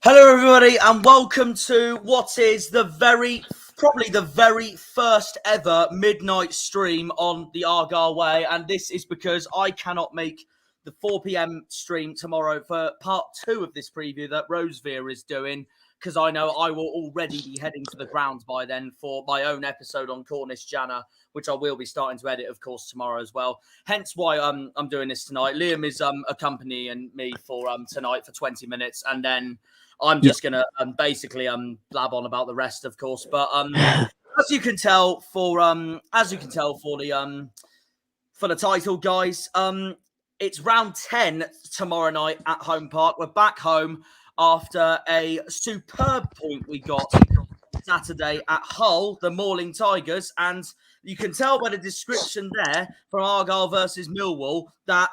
Hello everybody and welcome to what is probably the very first ever midnight stream on the Argyle Way, and this is because I cannot make the 4 p.m. stream tomorrow for part 2 of this preview that Rosevear is doing, because I know I will already be heading to the grounds by then for my own episode on Cornish Jana, which I will be starting to edit, of course, tomorrow as well. Hence why I'm doing this tonight. Liam is accompanying me for tonight for 20 minutes, and then I'm just gonna basically blab on about the rest, of course. But as you can tell for the title, guys, it's round 10 tomorrow night at Home Park. We're back home after a superb point we got Saturday at Hull, the Mauling Tigers, and you can tell by the description there from Argyle versus Millwall that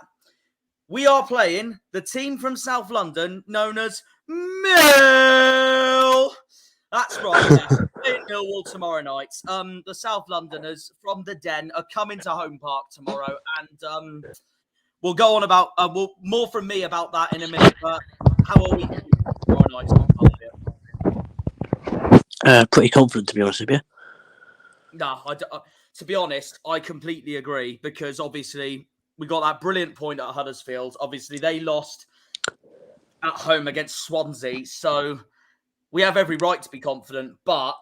we are playing the team from South London known as Mill. That's right. Yes. Playing Millwall tomorrow night. The South Londoners from the Den are coming to Home Park tomorrow, and we'll go on about more from me about that in a minute. But how are we tomorrow night? Pretty confident, to be honest with you. No, to be honest, I completely agree, because obviously we got that brilliant point at Huddersfield. Obviously, they lost at home against Swansea, so we have every right to be confident. But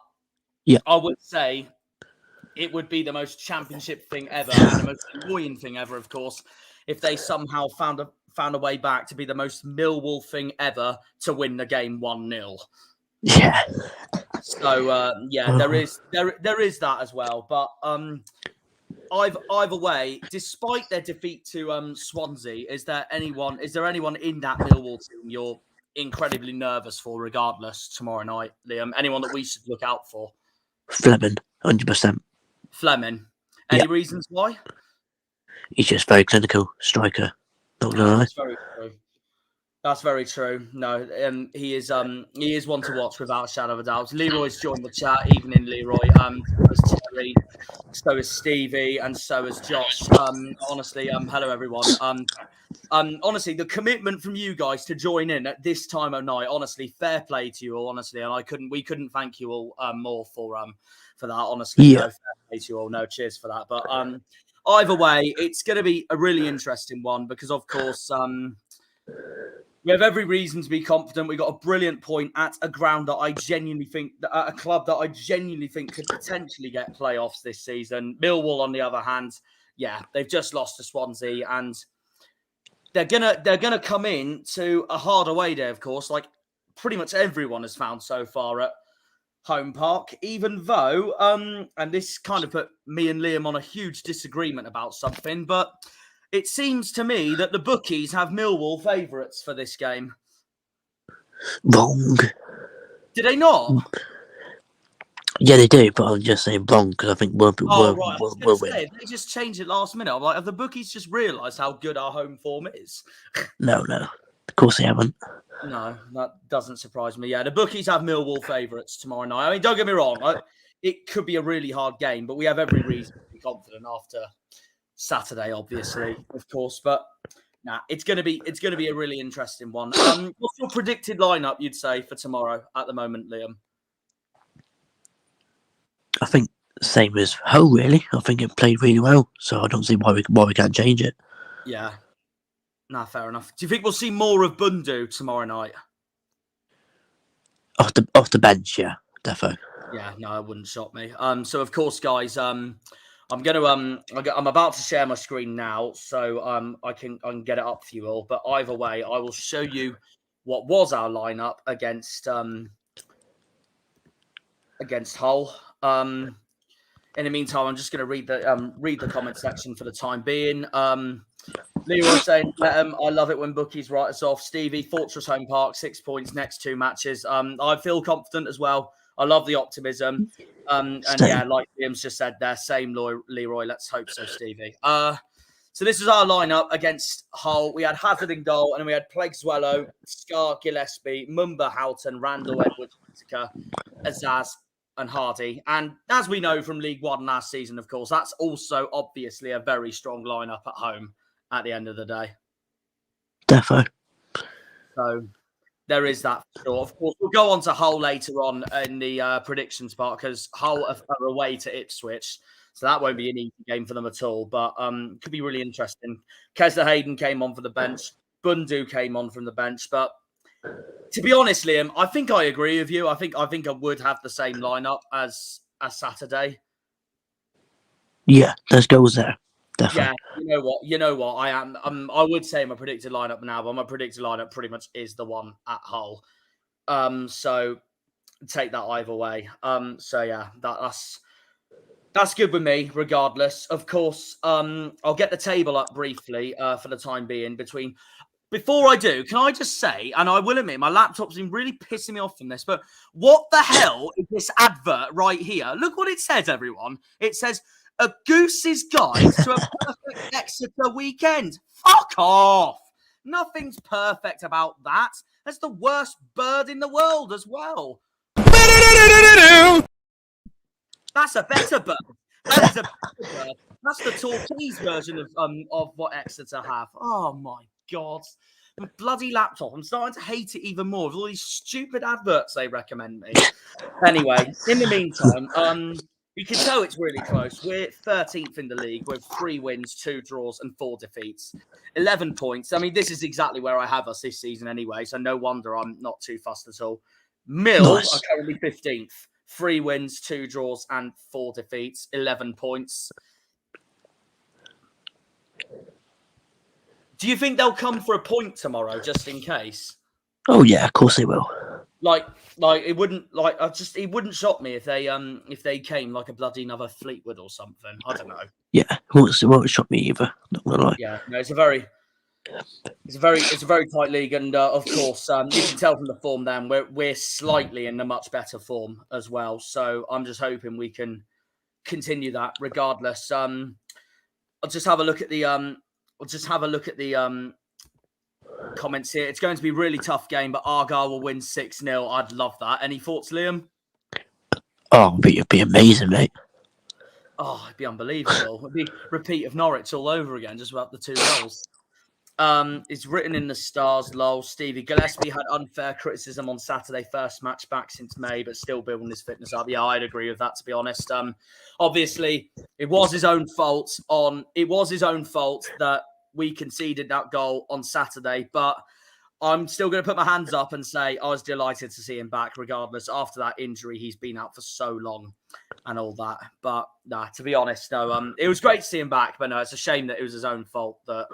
I would say it would be the most championship thing ever, and the most annoying thing ever, of course, if they somehow found a way back to be the most Millwall thing ever to win the game 1-0. Yeah. So there is that as well. But either way, despite their defeat to Swansea, is there anyone in that Millwall team you're incredibly nervous for, regardless, tomorrow night, Liam? Anyone that we should look out for? Fleming, 100%. Fleming. Any reasons why? He's just very clinical striker. Not gonna lie. That's very true. That's very true. No, he is one to watch without a shadow of a doubt. Leroy's joined the chat. Evening, Leroy. So is Terry, so is Stevie, and so is Josh. Honestly, hello everyone. Honestly, the commitment from you guys to join in at this time of night, honestly, fair play to you all, honestly, and we couldn't thank you all more for that, honestly. Yeah. No, fair play to you all. No, cheers for that. But either way, it's going to be a really interesting one because, of course, we have every reason to be confident. We got a brilliant point at a ground that I genuinely think, at a club that I genuinely think could potentially get playoffs this season. Millwall, on the other hand, yeah, they've just lost to Swansea, and they're gonna come in to a hard away day, of course, like pretty much everyone has found so far at Home Park. Even though, and this kind of put me and Liam on a huge disagreement about something, but it seems to me that the bookies have Millwall favourites for this game. Wrong. Did they not? Yeah, they do, but I'm just saying wrong because I think we'll right. I was win. going to say, they just changed it last minute. I'm like, have the bookies just realised how good our home form is? No. Of course they haven't. No, that doesn't surprise me. Yeah, the bookies have Millwall favourites tomorrow night. I mean, don't get me wrong. It could be a really hard game, but we have every reason to be confident after Saturday, obviously, of course. But it's gonna be a really interesting one. What's your predicted lineup, you'd say, for tomorrow at the moment, Liam? I think same as Hull, really. I think it played really well, so I don't see why we can't change it. Yeah. Fair enough. Do you think we'll see more of Bundu tomorrow night? Off the bench, yeah, defo. Yeah, no, it wouldn't shock me. So of course, guys, I'm about to share my screen now, so I can get it up for you all. But either way, I will show you what was our lineup against Hull. In the meantime, I'm just going to read the comment section for the time being. Leroy saying, I love it when bookies write us off. Stevie, Fortress Home Park, 6 points, next 2 matches. I feel confident as well. I love the optimism. And yeah, like Liam's just said there, same Leroy. Let's hope so, Stevie. So this was our lineup against Hull. We had Hazard in goal, and then we had Plegswello, Scar, Gillespie, Mumba, Houghton, Randall, Edwards, Whittaker, Azaz, and Hardy. And as we know from League One last season, of course, that's also obviously a very strong lineup at home at the end of the day. Defo. So there is that for sure. Of course, we'll go on to Hull later on in the predictions part because Hull are away to Ipswich. So that won't be an easy game for them at all. But could be really interesting. Kesler Hayden came on for the bench. Bundu came on from the bench. But to be honest, Liam, I think I agree with you. I think I would have the same lineup as Saturday. Yeah, there's goals there. Definitely. Yeah, you know what? I am. I would say my predicted lineup now, but my predicted lineup pretty much is the one at Hull. So take that either way. So yeah, that's good with me. Regardless, of course. I'll get the table up briefly for the time being. Before I do, can I just say, and I will admit, my laptop's been really pissing me off from this, but what the hell is this advert right here? Look what it says, everyone. It says, a goose's guide to a perfect Exeter weekend. Fuck off. Nothing's perfect about that. That's the worst bird in the world as well. That's a better bird. That is a better bird. That's the Torquays version of what Exeter have. Oh, my God. My bloody laptop. I'm starting to hate it even more with all these stupid adverts they recommend me. Anyway, in the meantime, you can tell it's really close. We're 13th in the league with 3 wins, 2 draws, and 4 defeats. 11 points. I mean, this is exactly where I have us this season anyway, so no wonder I'm not too fussed at all. Mill are currently 15th. 3 wins, 2 draws, and 4 defeats. 11 points. Do you think they'll come for a point tomorrow, just in case? Oh yeah, of course they will. Like it wouldn't it wouldn't shock me if they came like a bloody another Fleetwood or something. I don't know. Yeah, it won't shock me either. Not gonna lie. Yeah, no, it's a very tight league, and of course, you can tell from the form. Then we're slightly in a much better form as well. So I'm just hoping we can continue that. Regardless, I'll just have a look at the comments here. It's going to be a really tough game, but Argyle will win 6-0. I'd love that. Any thoughts, Liam? Oh, it'd be amazing, mate. Oh, it'd be unbelievable. It'd be a repeat of Norwich all over again, just about the 2 goals. It's written in the stars, lol. Stevie Gillespie had unfair criticism on Saturday, first match back since May, but still building his fitness up. Yeah, I'd agree with that, to be honest. Obviously, it was his own fault that we conceded that goal on Saturday, but I'm still going to put my hands up and say I was delighted to see him back, regardless. After that injury, he's been out for so long and all that. But nah, to be honest, no, it was great to see him back, but no, it's a shame that it was his own fault that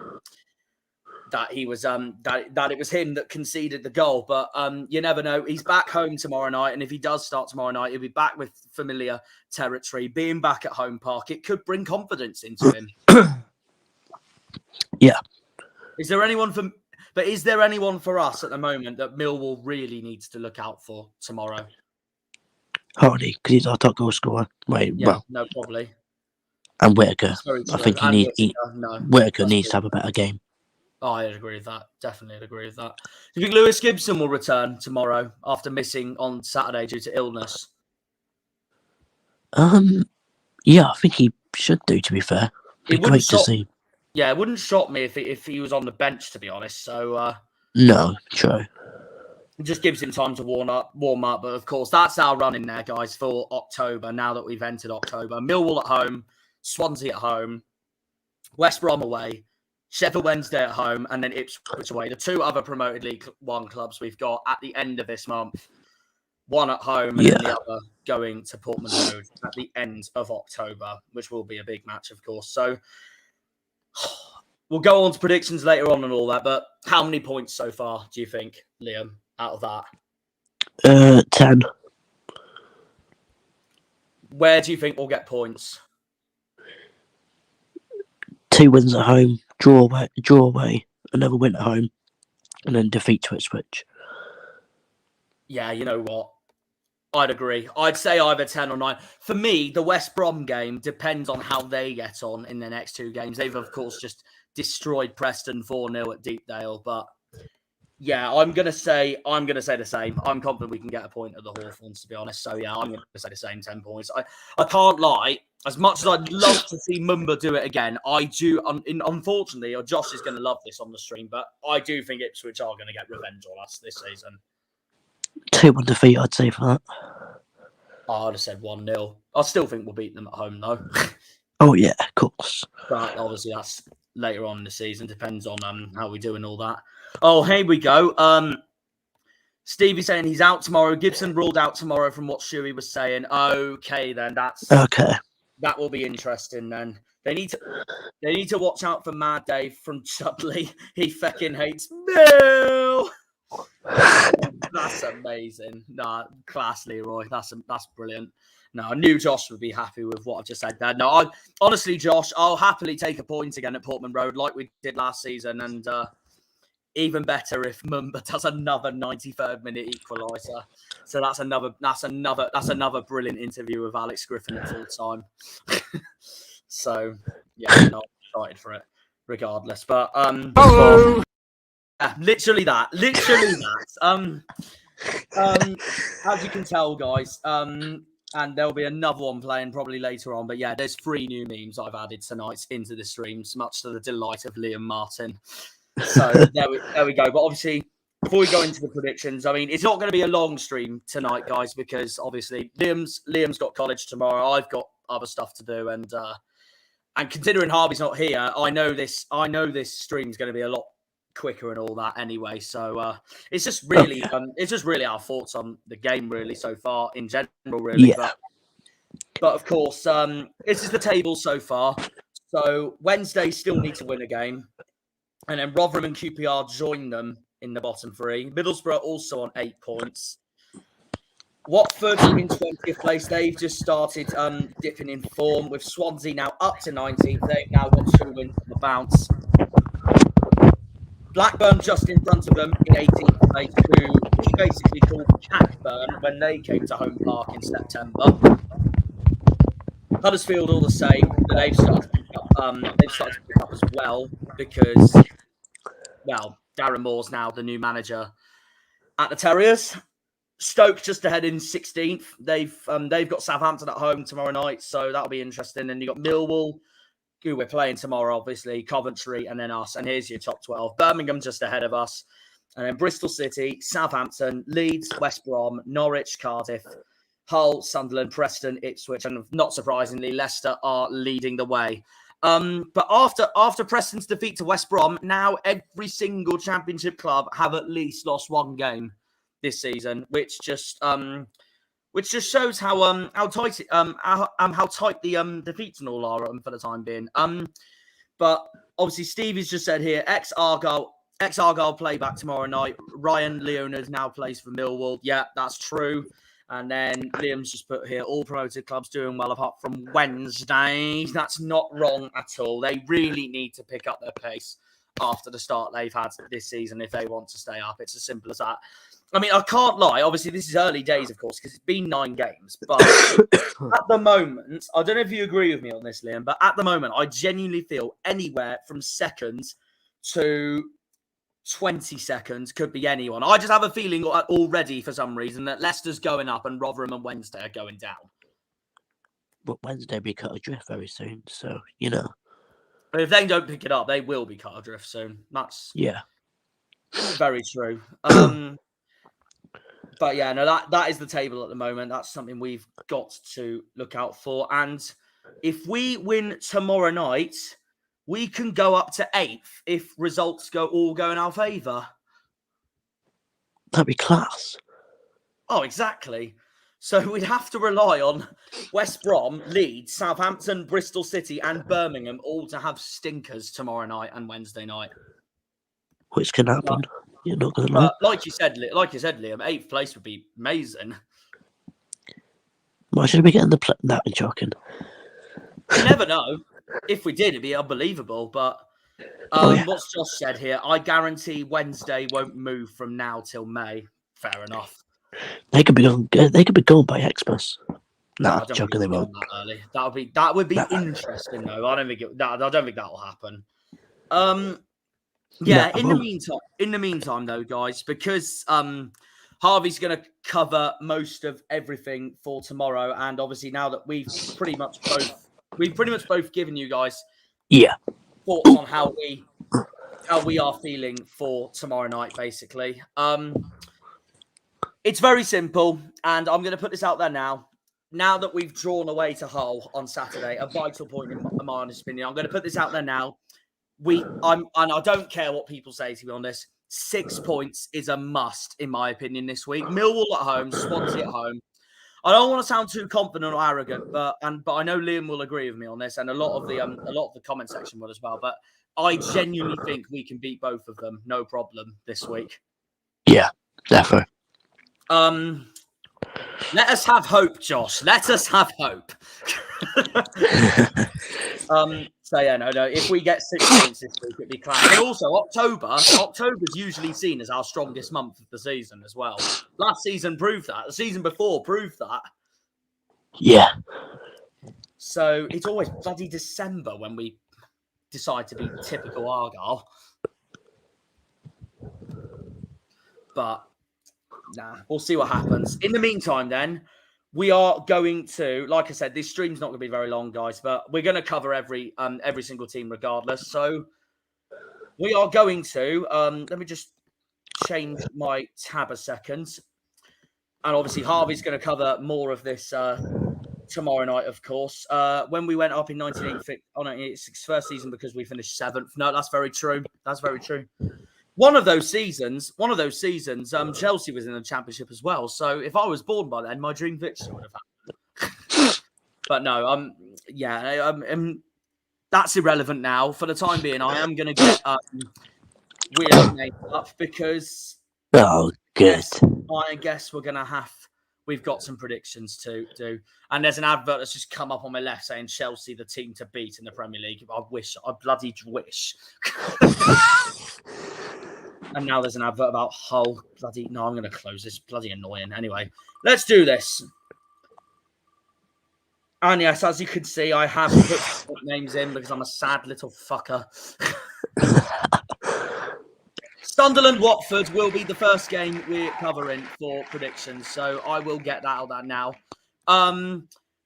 he was that it was him that conceded the goal. But you never know. He's back home tomorrow night, and if he does start tomorrow night, he'll be back with familiar territory. Being back at home park, it could bring confidence into him. Yeah. Is there anyone for us at the moment that Millwall really needs to look out for tomorrow? Hardy, because he's our top goal scorer. No, probably. And Whittaker. I think Whittaker needs to have a better game. Oh, I'd agree with that. Definitely agree with that. Do you think Lewis Gibson will return tomorrow after missing on Saturday due to illness? Yeah, I think he should do, to be fair. It'd be great to see. Yeah, it wouldn't shock me if he was on the bench, to be honest. So no, true. It just gives him time to warm up. But of course, that's our run in there, guys, for October. Now that we've entered October, Millwall at home, Swansea at home, West Brom away, Sheffield Wednesday at home, and then Ipswich away. The two other promoted League One clubs we've got at the end of this month. One at home and then the other going to Portman Road at the end of October, which will be a big match, of course. So we'll go on to predictions later on and all that. But how many points so far do you think, Liam, out of that? 10. Where do you think we'll get points? 2 wins at home, draw away, another win at home, and then defeat to Ipswich. Yeah, you know what? I'd agree. I'd say either 10 or 9. For me, the West Brom game depends on how they get on in the next 2 games. They've, of course, just destroyed Preston 4-0 at Deepdale. But yeah, I'm gonna say the same. I'm confident we can get a point at the Hawthorns, to be honest. So yeah, I'm gonna say the same 10 points. I can't lie. As much as I'd love to see Mumba do it again, I do. Unfortunately, or Josh is going to love this on the stream, but I do think Ipswich are going to get revenge on us this season. 2-1 defeat, I'd say, for that. I'd have said 1-0. I still think we'll beat them at home, though. Oh, yeah, of course. But obviously, that's later on in the season. Depends on how we do and all that. Oh, here we go. Stevie's saying he's out tomorrow. Gibson ruled out tomorrow from what Shuey was saying. Okay, then that's... Okay. That will be interesting then. They need to watch out for Mad Dave from Chudley. He fucking hates Mill. That's amazing. Nah, class, Leroy. That's brilliant. No, I knew Josh would be happy with what I've just said there. No, honestly, Josh, I'll happily take a point again at Portman Road like we did last season, and even better if Mumba does another 93rd minute equaliser. So that's another brilliant interview with Alex Griffin at full time. So yeah, I'm excited for it, regardless. But yeah, literally that. As you can tell, guys, and there'll be another one playing probably later on. But yeah, there's 3 new memes I've added tonight into the streams, much to the delight of Liam Martin. So there we go. But obviously, before we go into the predictions, I mean, it's not going to be a long stream tonight, guys, because obviously Liam's got college tomorrow. I've got other stuff to do, and considering Harvey's not here, I know this stream's going to be a lot quicker and all that anyway. So it's just really our thoughts on the game really so far in general, really. Yeah. But of course, this is the table so far. So Wednesday still need to win a game. And then Rotherham and QPR join them in the bottom 3. Middlesbrough also on 8 points. Watford in 20th place. They've just started dipping in form with Swansea now up to 19th. They've now got 2 wins on the bounce. Blackburn just in front of them in 18th place, who we basically called Cackburn when they came to Home Park in September. Huddersfield all the same, but they've started to pick up as well because, well, Darren Moore's now the new manager at the Terriers. Stoke just ahead in 16th. They've got Southampton at home tomorrow night, so that'll be interesting. And you've got Millwall who we're playing tomorrow, obviously, Coventry and then us. And here's your top 12. Birmingham just ahead of us. And then Bristol City, Southampton, Leeds, West Brom, Norwich, Cardiff, Hull, Sunderland, Preston, Ipswich, and not surprisingly, Leicester are leading the way. But after Preston's defeat to West Brom, now every single Championship club have at least lost one game this season, which just shows how tight the defeats and all are for the time being. But obviously Stevie's just said here, ex-Argyle play back tomorrow night. Ryan Leonard now plays for Millwall. Yeah, that's true. And then Liam's just put here, all promoted clubs doing well apart from Wednesday. That's not wrong at all. They really need to pick up their pace after the start they've had this season if they want to stay up. It's as simple as that. I mean, I can't lie. Obviously, this is early days, of course, because it's been 9 games. But at the moment, I don't know if you agree with me on this, Liam, but at the moment, I genuinely feel anywhere from seconds to 20 seconds could be anyone. I just have a feeling already for some reason that Leicester's going up and Rotherham and Wednesday are going down. But Wednesday will be cut adrift very soon, so, you know. But if they don't pick it up, they will be cut adrift soon. That's very true. But yeah, no, that is the table at the moment. That's something we've got to look out for. And if we win tomorrow night, we can go up to 8th if results all go in our favour. That'd be class. Oh, exactly. So we'd have to rely on West Brom, Leeds, Southampton, Bristol City and Birmingham all to have stinkers tomorrow night and Wednesday night. Which can happen. You're not going to lie. Like you said, Liam, 8th place would be amazing. Why should we get in the that and joking? You never know. If we did, it'd be unbelievable. But what's Josh said here? I guarantee Wednesday won't move from now till May. Fair enough. They could be gone. They could be gone by Xmas. No, joking. They won't. That early. That would be interesting though. I don't think that will happen. Yeah. In the meantime, though, guys, because Harvey's going to cover most of everything for tomorrow, and obviously now that we've pretty much both given you guys thoughts on how we are feeling for tomorrow night, basically. It's very simple, and I'm going to put this out there now. Now that we've drawn away to Hull on Saturday, a vital point in my honest opinion, I'm going to put this out there now. And I don't care what people say to me on this. 6 points is a must, in my opinion, this week. Millwall at home, Swansea at home. I don't want to sound too confident or arrogant, but I know Liam will agree with me on this, and a lot of the comment section will as well. But I genuinely think we can beat both of them, no problem, this week. Yeah, definitely. Let us have hope, Josh. Let us have hope. So yeah, no. If we get 6 points this week, it'd be class. And also, October's usually seen as our strongest month of the season as well. Last season proved that. The season before proved that. Yeah. So it's always bloody December when we decide to be typical Argyle. But nah, we'll see what happens. In the meantime, then, we are going to, like I said, this stream's not going to be very long, guys, but we're going to cover every single team regardless. So we are going to, let me just change my tab a second. And obviously, Harvey's going to cover more of this tomorrow night, of course. When we went up in 1986 first season because we finished 7th. No, that's very true. That's very true. One of those seasons, Chelsea was in the Championship as well. So if I was born by then, my dream victory would have happened. But no, that's irrelevant now. For the time being, I am going to get weird names up because I guess we've got some predictions to do. And there's an advert that's just come up on my left saying Chelsea, the team to beat in the Premier League. I bloody wish. And now there's an advert about Hull. I'm going to close this. Bloody annoying. Anyway, let's do this. And yes, as you can see, I have put names in because I'm a sad little fucker. Sunderland Watford will be the first game we're covering for predictions. So I will get that out there now.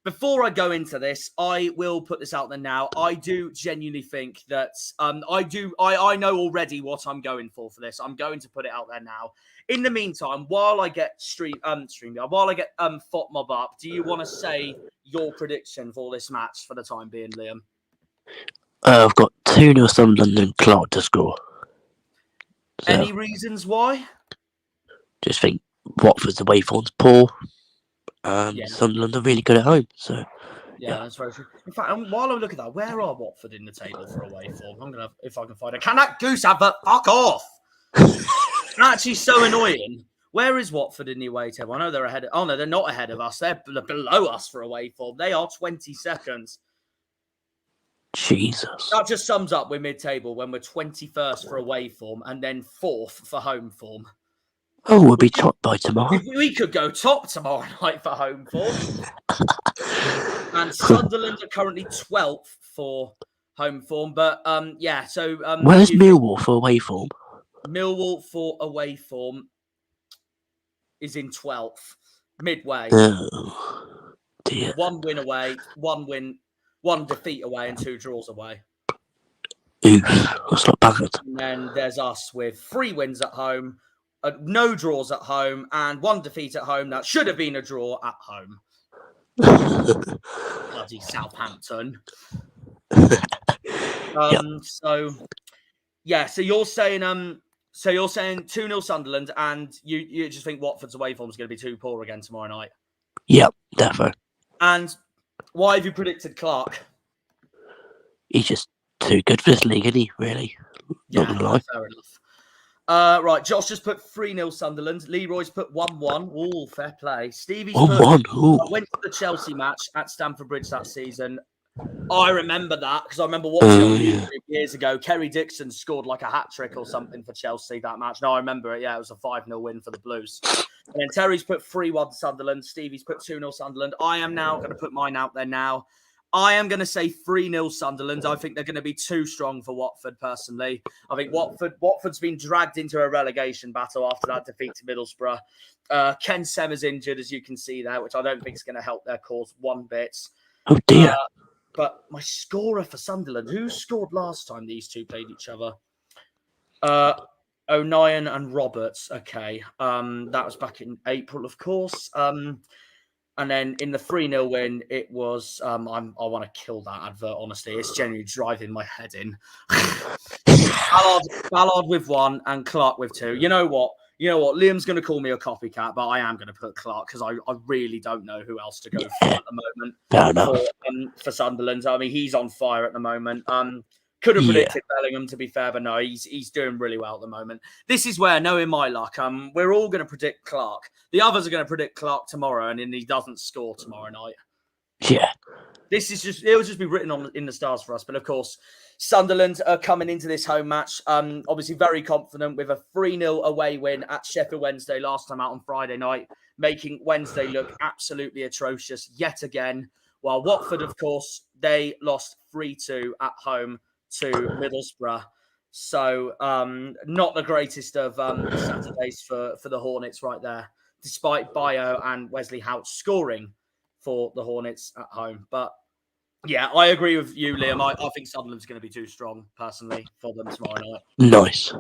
before I go into this, I will put this out there now. I do genuinely think that I know already what I'm going for this. I'm going to put it out there now. In the meantime, while I get while I get FOTMob up, do you want to say your prediction for this match for the time being, Liam? I've got 2-0 Sunderland and Clark to score. So, any reasons why? Just think Watford's away form's poor. Sunderland are really good at home. So yeah, that's very true. In fact, while I look at that, where are Watford in the table for away form? I'm gonna if I can find it. Can that goose advert fuck off? Actually, so annoying. Where is Watford in the away table? I know they're ahead. Oh no, they're not ahead of us. They're below us for away form. They are 20 seconds. Jesus. That just sums up we're mid-table when we're 21st for away form and then 4th for home form. Oh, we'll be top by tomorrow. We could go top tomorrow night for home form. And Sunderland are currently 12th for home form. But yeah, so where's Millwall for away form? Millwall for away form is in 12th, midway. Oh, dear. 1 win away, 1 defeat away, and 2 draws away. Oof, that's not bad. And then there's us with 3 wins at home, no draws at home, and 1 defeat at home. That should have been a draw at home. Bloody Southampton. Yep. So yeah, so you're saying 2-0 Sunderland, and you just think Watford's away form is going to be too poor again tomorrow night. Yep, definitely. And why have you predicted Clark? He's just too good for this league, isn't he? Really? Not gonna lie. Fair enough. Right, Josh just put 3-0 Sunderland. Leroy's put 1-1. All fair play. Stevie's 1-1. went to the Chelsea match at Stamford Bridge that season. I remember that because I remember watching on YouTube years ago. Kerry Dixon scored like a hat-trick or something for Chelsea that match. No, I remember it. Yeah, it was a 5-0 win for the Blues. And then Terry's put 3-1 Sunderland. Stevie's put 2-0 Sunderland. I am now going to put mine out there now. I am going to say 3-0 Sunderland. I think they're going to be too strong for Watford, personally. I think Watford's been dragged into a relegation battle after that defeat to Middlesbrough. Ken Semmer's injured, as you can see there, which I don't think is going to help their cause one bit. Oh, dear. But my scorer for Sunderland, who scored last time these two played each other? O'Nien and Roberts. Okay. That was back in April, of course. And then in the 3-0 win, it was, I want to kill that advert, honestly. It's genuinely driving my head in. Ballard with 1 and Clark with 2. You know what? Liam's going to call me a copycat, but I am going to put Clark because I really don't know who else to go for at the moment for Sunderland. I mean, he's on fire at the moment. Could have predicted Bellingham, to be fair, but no, he's doing really well at the moment. This is where, knowing my luck, we're all going to predict Clark. The others are going to predict Clark tomorrow, and then he doesn't score tomorrow night. Yeah. It'll just be written in the stars for us. But of course, Sunderland are coming into this home match, obviously very confident with a 3-0 away win at Sheffield Wednesday last time out on Friday night, making Wednesday look absolutely atrocious yet again. While Watford, of course, they lost 3-2 at home to Middlesbrough. So not the greatest of Saturdays for the Hornets right there, despite Bayo and Wesley Hout scoring for the Hornets at home. But yeah, I agree with you, Liam. I think Sunderland's going to be too strong, personally, for them tomorrow night. Nice.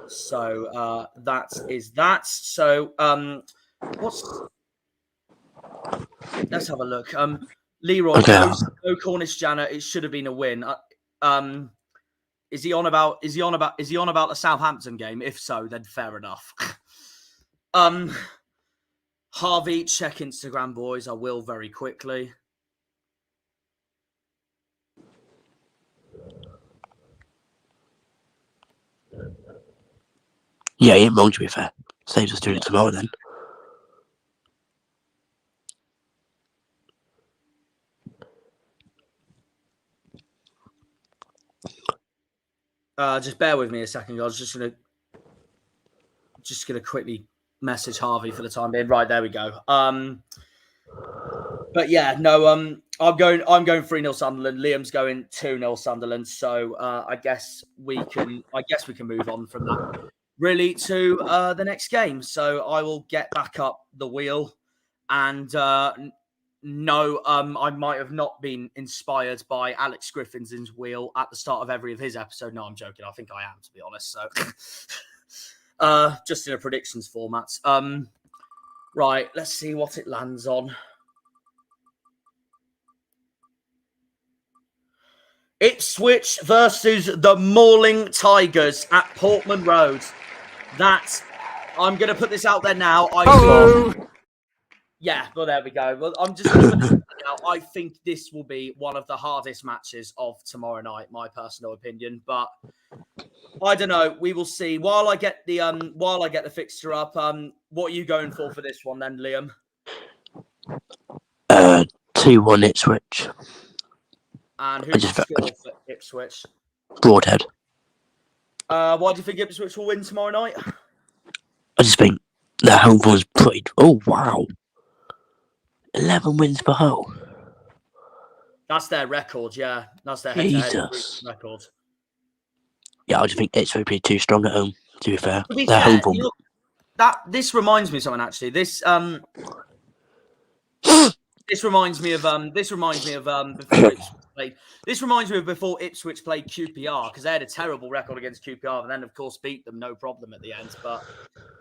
So that is that. So let's have a look. Leroy, no Cornish Janner. It should have been a win. Is he on about the Southampton game? If so, then fair enough. Harvey, check Instagram, boys. I will very quickly. Yeah, he ain't wrong, to be fair. Saves us doing it tomorrow then. Just bear with me a second, guys. Just gonna quickly message Harvey for the time being. Right, there we go. But yeah, no. I'm going 3-0 Sunderland. Liam's going 2-0 Sunderland. So I guess we can move on from that really to the next game. So I will get back up the wheel and No, I might have not been inspired by Alex Griffin's wheel at the start of every of his episode. No, I'm joking. I think I am, to be honest. So, just in a predictions format. Right, let's see what it lands on. Ipswich versus the Mauling Tigers at Portman Road. I'm going to put this out there now. Yeah, well, there we go. Well, I'm just going to put it out now. I think this will be one of the hardest matches of tomorrow night, my personal opinion. But I don't know. We will see. While I get the fixture up, what are you going for this one then, Liam? 2-1 Ipswich. And who's the score for Ipswich? Broadhead. Why do you think Ipswich will win tomorrow night? I just think their home form's pretty... Oh, wow. 11 wins for Hull. That's their record, yeah. That's their head-to-head record. Yeah, I just think Ipswich will be too strong at home, to be fair. Their home form... This reminds me of something, actually. This reminds me of before Ipswich played QPR, because they had a terrible record against QPR and then of course beat them no problem at the end. But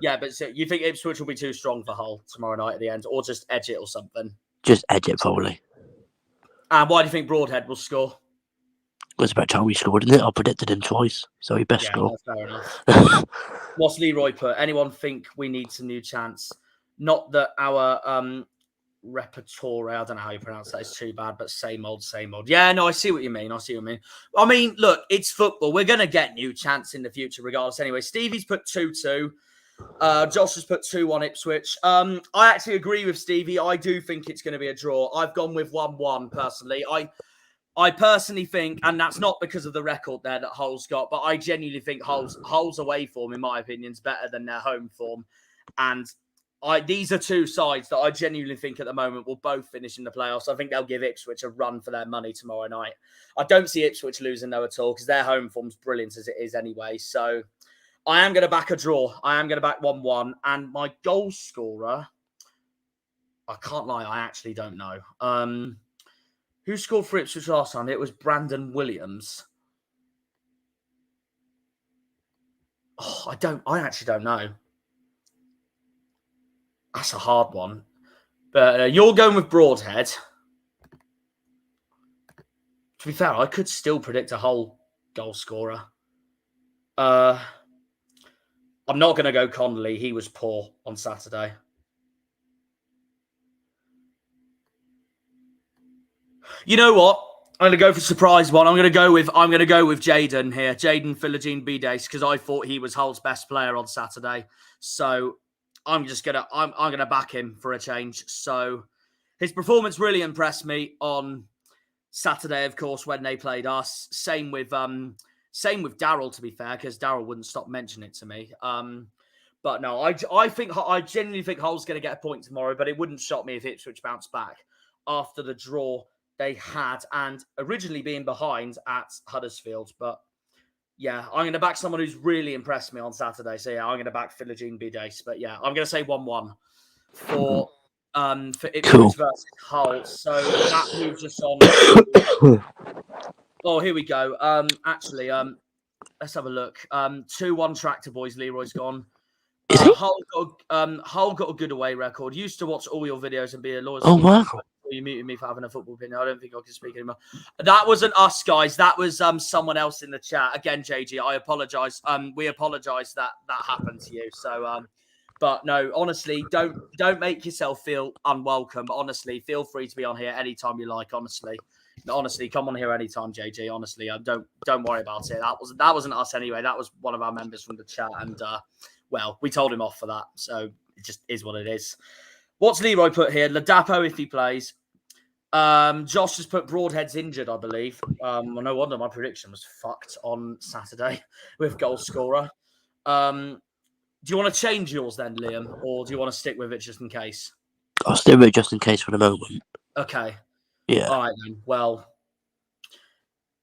yeah, so you think Ipswich will be too strong for Hull tomorrow night at the end, or just edge it or something? Just edge it probably. And why do you think Broadhead will score? It was about time we scored, isn't it? I predicted him twice, so he best score. Fair enough. What's Leroy put? Anyone think we need some new chants? Not that our repertoire, I don't know how you pronounce that, is too bad, but same old. Yeah, no, I see what you mean. I mean, look, it's football. We're going to get new chants in the future regardless anyway. Stevie's put 2-2. Josh has put 2-1 Ipswich. I actually agree with Stevie. I do think it's going to be a draw. I've gone with 1-1 personally. I personally think, and that's not because of the record there that Hull's got, but I genuinely think Hull's away form, in my opinion, is better than their home form. And these are two sides that I genuinely think at the moment will both finish in the playoffs. I think they'll give Ipswich a run for their money tomorrow night. I don't see Ipswich losing though at all, because their home form's brilliant as it is anyway. So I am going to back a draw. I am going to back 1-1. And my goal scorer, I can't lie, I actually don't know. Who scored for Ipswich last time? It was Brandon Williams. Oh, I actually don't know. That's a hard one. But you're going with Broadhead. To be fair, I could still predict a Hull goal scorer. I'm not going to go Connolly. He was poor on Saturday. You know what? I'm going to go for surprise one. I'm going to go with Jaden here. Jaden Philogene Bides, because I thought he was Hull's best player on Saturday. So I'm going to back him for a change. So his performance really impressed me on Saturday, of course, when they played us. Same with Daryl, to be fair, because Daryl wouldn't stop mentioning it to me. But no, I genuinely think Hull's going to get a point tomorrow, but it wouldn't shock me if Ipswich bounced back after the draw they had and originally being behind at Huddersfield. But yeah, I'm going to back someone who's really impressed me on Saturday. So yeah, I'm going to back Philogene Bides. But yeah, I'm going to say 1-1 for Ipswich versus Hull. So that moves us on. Oh, here we go. Let's have a look. 2-1 Tractor Boys. Leroy's gone. Hull got a good away record. Used to watch all your videos and be a loyal. Oh wow! You muted me for having a football opinion. I don't think I can speak anymore. That wasn't us, guys. That was someone else in the chat. Again, JG, I apologise. We apologise that happened to you. So, but no, honestly, don't make yourself feel unwelcome. Honestly, feel free to be on here anytime you like. Honestly, come on here anytime, JG. Honestly, don't worry about it. That wasn't us anyway. That was one of our members from the chat, and well, we told him off for that. So it just is what it is. What's Leroy put here? Ladapo if he plays. Josh has put Broadhead's injured, I believe. Well, no wonder my prediction was fucked on Saturday with goal scorer. Do you want to change yours then, Liam, or do you want to stick with it just in case? I'll stick with it just in case for the moment. Okay. Yeah. All right then. Well.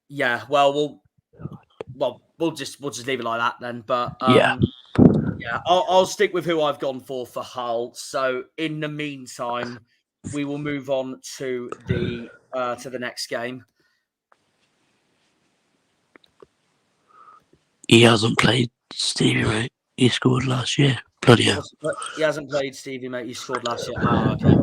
Yeah. Well, we'll just leave it like that then. But yeah. Yeah, I'll stick with who I've gone for Hull. So in the meantime, we will move on to the next game. He hasn't played Stevie, mate. He scored last year. Bloody hell. He hasn't played Stevie, mate. He scored last year. Ah, okay.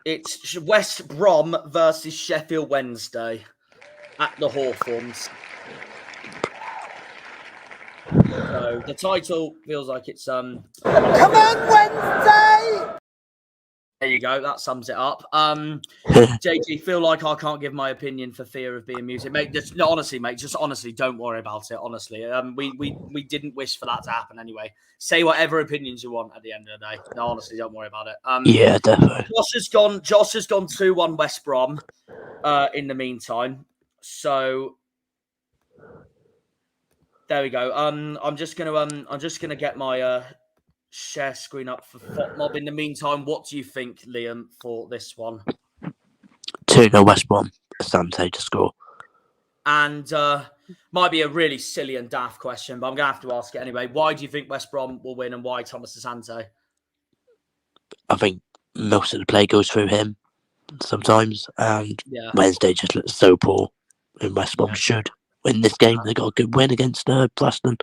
It's West Brom versus Sheffield Wednesday at the Hawthorns. So the title feels like it's Come on, Wednesday! There you go. That sums it up. JG, feel like I can't give my opinion for fear of being muted, mate. Honestly, mate. Just honestly, don't worry about it. Honestly, we didn't wish for that to happen anyway. Say whatever opinions you want at the end of the day. No, honestly, don't worry about it. Yeah, definitely. Josh has gone 2-1 West Brom. In the meantime, so there we go. I'm just gonna get my share screen up for FOTMob. In the meantime, what do you think, Liam, for this one? 2-0 West Brom. Asante to score. And might be a really silly and daft question, but I'm going to have to ask it anyway. Why do you think West Brom will win and why Thomas Asante? I think most of the play goes through him sometimes, and Wednesday just looks so poor. And West Brom should win this game. They got a good win against Preston.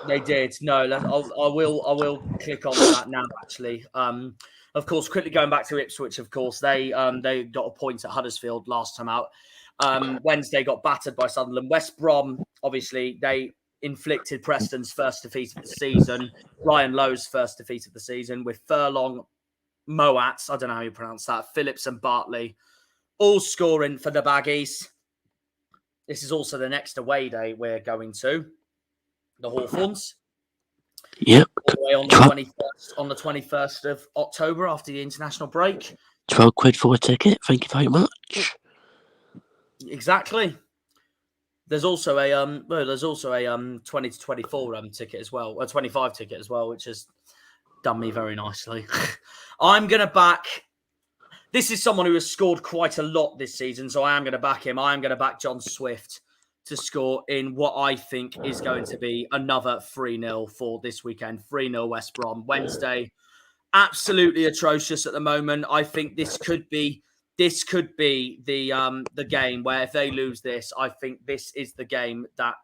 They did. No, I will click on that now. Actually, of course, quickly going back to Ipswich. Of course, they got a point at Huddersfield last time out. Wednesday got battered by Sunderland. West Brom, obviously, they inflicted Preston's first defeat of the season. Ryan Lowe's first defeat of the season with Furlong, Moats, I don't know how you pronounce that, Phillips and Bartley, all scoring for the Baggies. This is also the next away day we're going to. The Hawthorns. Yep. All the way on the 21st of October after the international break. £12 for a ticket. Thank you very much. Exactly. There's also a 20 to 24 ticket as well, a 25 ticket as well, which has done me very nicely. I'm gonna back. This is someone who has scored quite a lot this season, so I am going to back him. I am going to back John Swift to score in what I think is going to be another 3-0 for this weekend. 3-0 West Brom. Wednesday, absolutely atrocious at the moment. I think this could be the game where if they lose this, I think this is the game that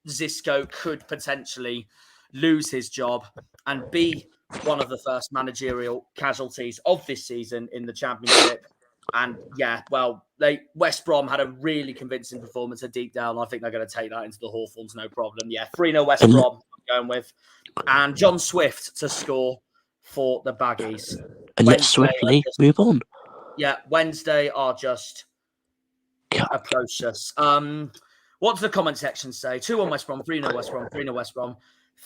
Xisco could potentially lose his job and be one of the first managerial casualties of this season in the Championship. And West Brom had a really convincing performance at deep down. I think they're going to take that into the Hawthorns, no problem. Yeah, 3-0 West Brom, I'm going with. And John Swift to score for the Baggies. And let's swiftly move on. Yeah, Wednesday are just atrocious. What does the comment section say? 2-1 West Brom, 3-0 West Brom, 3-0 West Brom.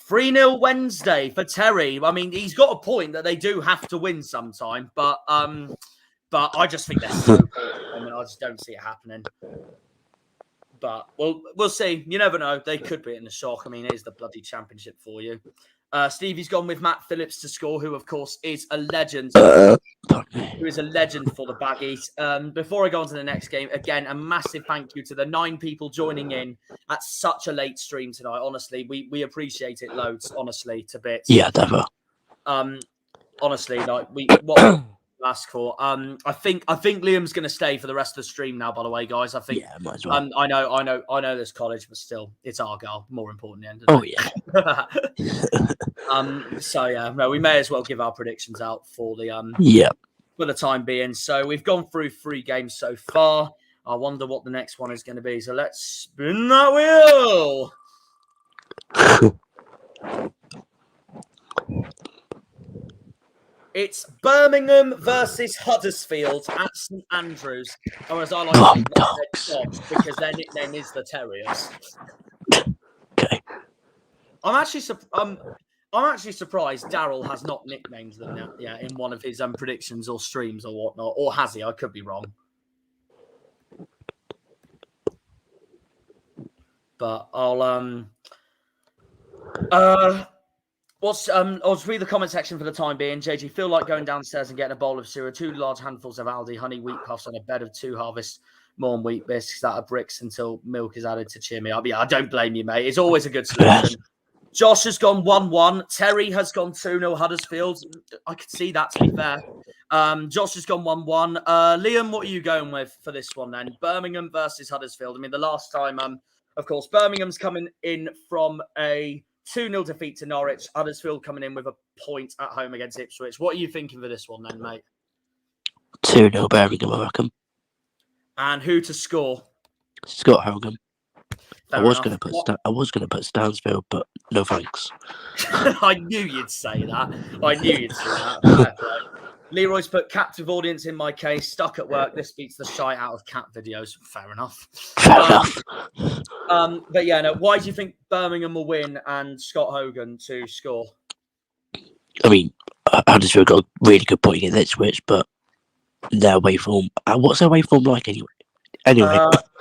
3-0 Wednesday for Terry. I mean, he's got a point that they do have to win sometime, but I just think they're so poor. I mean, I just don't see it happening. But we'll see. You never know. They could be in the shock. I mean, it is the bloody Championship for you. Stevie's gone with Matt Phillips to score, who, of course, is a legend. Who is a legend for the Baggies. Before I go on to the next game, again, a massive thank you to the 9 people joining in at such a late stream tonight. Honestly, we appreciate it loads, honestly, to bits. Yeah, definitely. Honestly, like what we ask for. I think Liam's going to stay for the rest of the stream now, by the way, guys. I think might as well. I know this college, but still, it's Argyle, more important at the end of the day. So yeah, no, we may as well give our predictions out for the for the time being. So we've gone through 3 games so far. I wonder what the next one is going to be. So let's spin that wheel. It's Birmingham versus Huddersfield at St Andrews, or as I like to call them, because their nickname is the Terriers. Okay. I'm actually surprised Daryl has not nicknamed them in one of his predictions or streams or whatnot. Or has he? I could be wrong. But I'll I'll read the comment section for the time being. JG, feel like going downstairs and getting a bowl of cereal, 2 large handfuls of Aldi honey wheat puffs on a bed of 2 Harvest Morn wheat biscuits that are bricks until milk is added to cheer me up. Yeah, I don't blame you, mate. It's always a good solution. Josh has gone 1-1. Terry has gone 2-0 Huddersfield. I could see that, to be fair. Josh has gone 1-1. Liam, what are you going with for this one then? Birmingham versus Huddersfield. I mean, the last time, of course, Birmingham's coming in from a 2-0 defeat to Norwich. Huddersfield coming in with a point at home against Ipswich. What are you thinking for this one then, mate? 2-0 Birmingham, I reckon. And who to score? Scott Hogan. Fair I was enough. going to put Stansfield, but no thanks. I knew you'd say that. I knew you'd say that. Fair play. Leroy's put captive audience in my case. Stuck at work. This beats the shite out of cat videos. Fair enough. But yeah, no. Why do you think Birmingham will win and Scott Hogan to score? I mean, Huddersfield got a really good point against Ipswich, but their away form. What's their away form like anyway?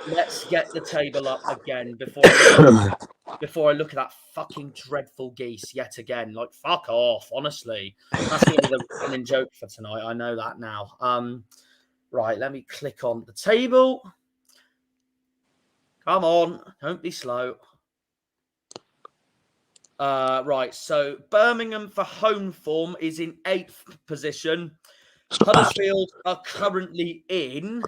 Let's get the table up again before I look at that fucking dreadful geese yet again. Like, fuck off, honestly. That's going to be the running joke for tonight. I know that now. Right, let me click on the table. Come on, don't be slow. Right, so Birmingham for home form is in 8th position. Huddersfield are currently in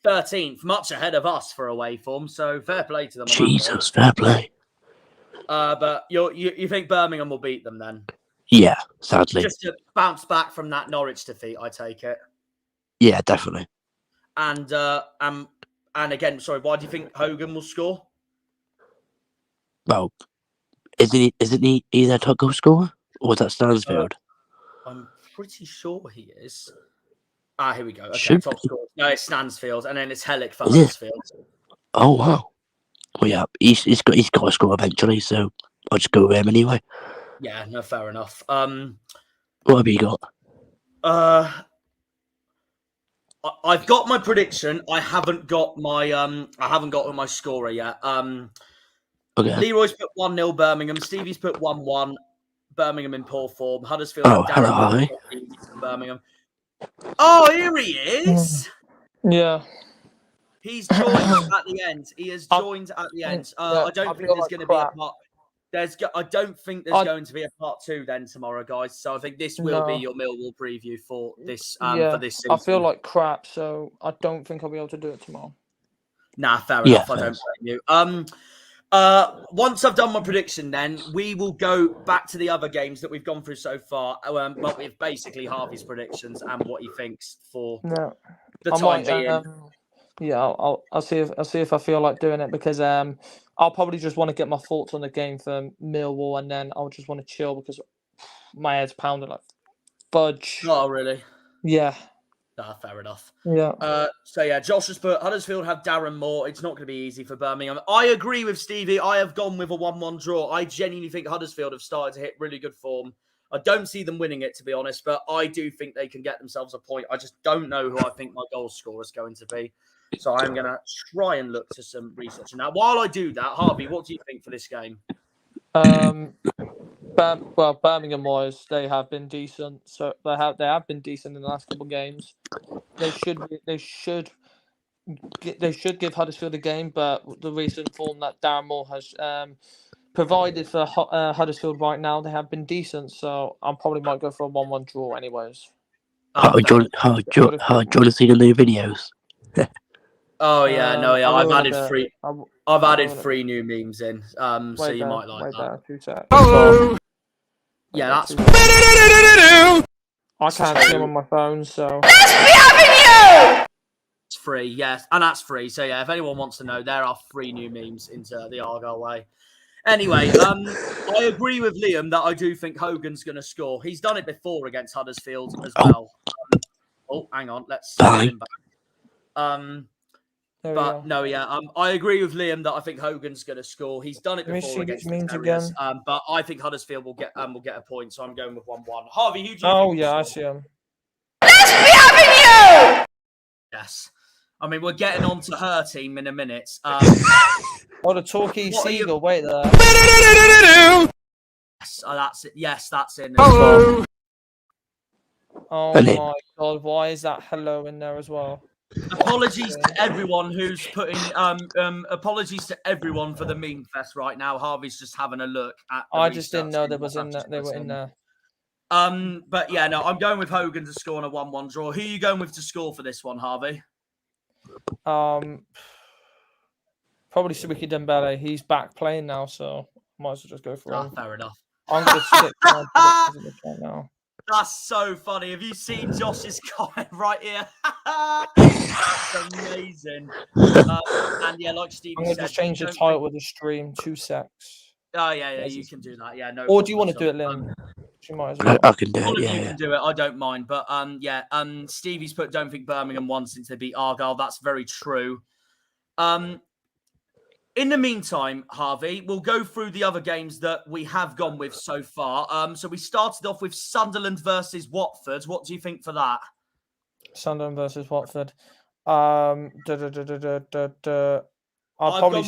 13th, much ahead of us for away form, so fair play to them. Jesus, fair play. But you think Birmingham will beat them then? Yeah, sadly. Just to bounce back from that Norwich defeat, I take it. Yeah, definitely. And again, sorry, why do you think Hogan will score? Well, isn't he their top goal scorer, or is that Stansfield? I'm pretty sure he is. Here we go. Okay, top score. No, it's Stansfield, and then it's Hellick for Huddersfield. Oh wow. Well, yeah, he's got to score eventually, so I'll just go with him anyway. Yeah, no, fair enough. What have you got? I've got my prediction. I haven't got my scorer yet. Okay. Leroy's put 1-0 Birmingham. Stevie's put 1-1. Birmingham in poor form. Huddersfield. Hello. Birmingham. Oh, here he is. Yeah. He's joined at the end. He has joined at the end. I don't think there's going to be a part. I don't think there's going to be a part 2 then tomorrow, guys. So I think this will be your Millwall preview for this for this season. I feel like crap, so I don't think I'll be able to do it tomorrow. Nah, fair enough. I don't blame you. Once I've done my prediction, then we will go back to the other games that we've gone through so far. But with basically Harvey's predictions and what he thinks for the time being. I'll see if I feel like doing it, because I'll probably just want to get my thoughts on the game for Millwall, and then I'll just want to chill because my head's pounding like fudge. Oh, really? Yeah. Fair enough. Yeah. So yeah, Josh has put Huddersfield have Darren Moore. It's not going to be easy for Birmingham. I agree with Stevie. I have gone with a 1-1 draw. I genuinely think Huddersfield have started to hit really good form. I don't see them winning it, to be honest, but I do think they can get themselves a point. I just don't know who I think my goal scorer is going to be. So I'm going to try and look to some research. Now, while I do that, Harvey, what do you think for this game? Well, Birmingham-wise, they have been decent. So they have been decent in the last couple of games. They should give Huddersfield a game, but the recent form that Darren Moore has provided for Huddersfield right now, they have been decent. So I probably might go for a 1-1 draw, anyways. Do you want to see the new videos? Oh yeah, no, yeah. I've added 3 three new memes in. So you might like that. Yeah, that's. I can't see them on my phone, so. It's free, yes, and that's free. So yeah, if anyone wants to know, there are 3 new memes into the Argyle Way. Anyway, I agree with Liam that I do think Hogan's going to score. He's done it before against Huddersfield as well. Hang on, let's send him back. But no, yeah, I agree with Liam that I think Hogan's going to score. He's done it before against the Terriers, but I think Huddersfield will get a point. So I'm going with 1-1. Harvey, who do you think? Oh yeah, I see him. Yes, I mean we're getting on to her team in a minute. The Torquay Seagull. Wait there. Yes, that's it. Yes, that's in. Oh my God! Why is that hello in there as well? Apologies to everyone who's putting apologies to everyone for the meme fest right now. Harvey's just having a look at the I just didn't know research there was in that. They were in there. But yeah, no, I'm going with Hogan to score on a 1-1 draw. Who are you going with to score for this one, Harvey? Probably Sawiki Dembele. He's back playing now, so might as well just go for him. Fair enough. I'm going to stick right now. That's so funny. Have you seen Josh's comment right here? That's amazing. And yeah, like Steve said, I'm going to just change the title of the stream. 2 secs. Oh yeah, you can do that. Yeah, no. Or do you want to do it, Liam? You might as well. I can do it. You can do it. I don't mind. But Stevie's put, don't think Birmingham won since they beat Argyle. That's very true. In the meantime, Harvey, we'll go through the other games that we have gone with so far. So we started off with Sunderland versus Watford. What do you think for that? Sunderland versus Watford. I'd probably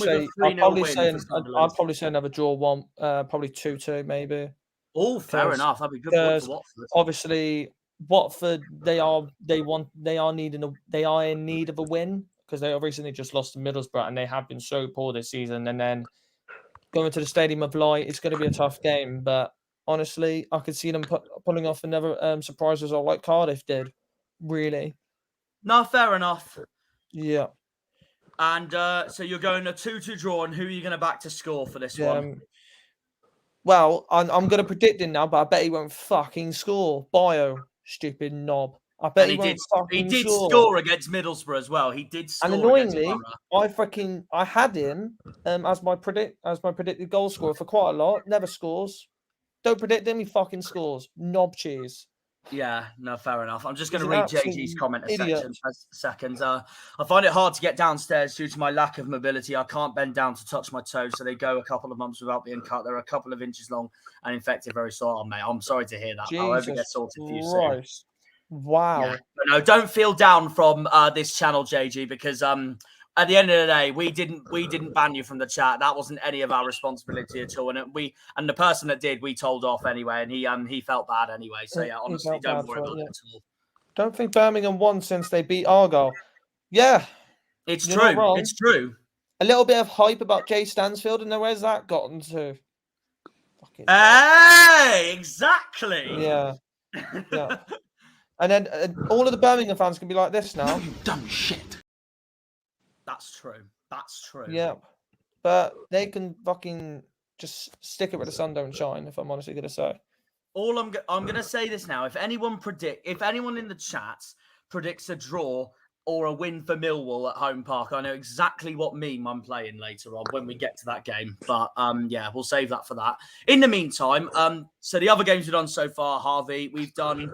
say another draw, one, probably 2-2 maybe. Oh, fair enough. That'd be good point for Watford. Obviously, Watford they are in need of a win because they have recently just lost to Middlesbrough and they have been so poor this season. And then going to the Stadium of Light, it's going to be a tough game. But honestly, I could see them pulling off another surprise result like Cardiff did. Really. No, fair enough. Yeah. And so you're going a 2-2 draw, and who are you going to back to score for this one? Well, I'm going to predict it now, but I bet he won't fucking score. Bio, stupid knob. I bet he won't fucking score. He did score against Middlesbrough as well. He did score. And annoyingly, I had him as my predicted goal scorer for quite a lot. Never scores. Don't predict him. He fucking scores. Knob cheese. Yeah, no, fair enough. I'm just going to read JG's comment a second. I find it hard to get downstairs due to my lack of mobility. I can't bend down to touch my toes, so they go a couple of months without being cut. They're a couple of inches long and infected very sore. Oh, mate, I'm sorry to hear that. I hope it gets sorted for you soon. Wow. Yeah. But no, don't feel down from this channel, JG, because at the end of the day, we didn't ban you from the chat. That wasn't any of our responsibility at all. And the person that did, we told off anyway, and he felt bad anyway. So yeah, honestly, don't worry about it at all. Don't think Birmingham won since they beat Argyle. Yeah, it's true. It's true. A little bit of hype about Jay Stansfield, and where's that gotten to? Hey, exactly. Yeah. Yeah. And then all of the Birmingham fans can be like this now. You dumb shit. That's true. That's true. Yeah. But they can fucking just stick it with the sun don't shine, if I'm honestly going to say. I'm going to say this now. If anyone in the chat predicts a draw or a win for Millwall at home park, I know exactly what meme I'm playing later on when we get to that game. But yeah, we'll save that for that. In the meantime, so the other games we've done so far, Harvey, we've done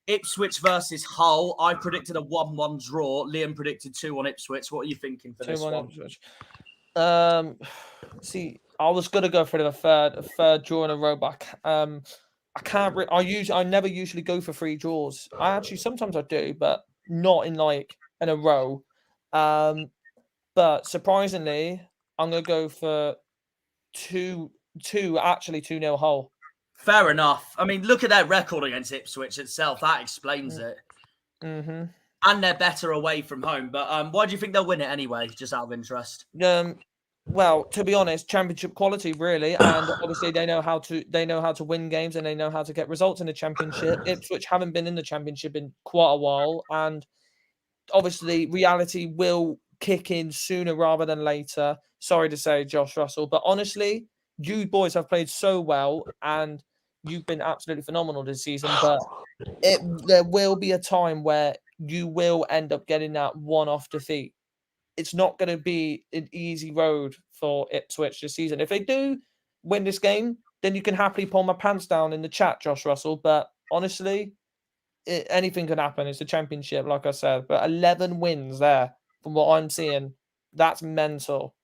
Ipswich versus Hull. I predicted a 1-1 draw. Liam predicted 2 on Ipswich. What are you thinking for this one? Ipswich. See, I was gonna go for a third draw in a row, but I can't. I never usually go for 3 draws. Sometimes I do, but not in a row. But surprisingly, I'm gonna go for 2-0 Hull. Fair enough. I mean, look at their record against Ipswich itself. That explains it. Mm-hmm. And they're better away from home. But why do you think they'll win it anyway, just out of interest? Well, to be honest, championship quality, really. And obviously they know how to win games and they know how to get results in the championship. Ipswich haven't been in the championship in quite a while. And obviously reality will kick in sooner rather than later. Sorry to say, Josh Russell. But honestly, you boys have played so well and you've been absolutely phenomenal this season, but there will be a time where you will end up getting that one-off defeat. It's not going to be an easy road for Ipswich this season. If they do win this game, then you can happily pull my pants down in the chat, Josh Russell. But honestly, anything can happen. It's a championship, like I said. But 11 wins there, from what I'm seeing, that's mental.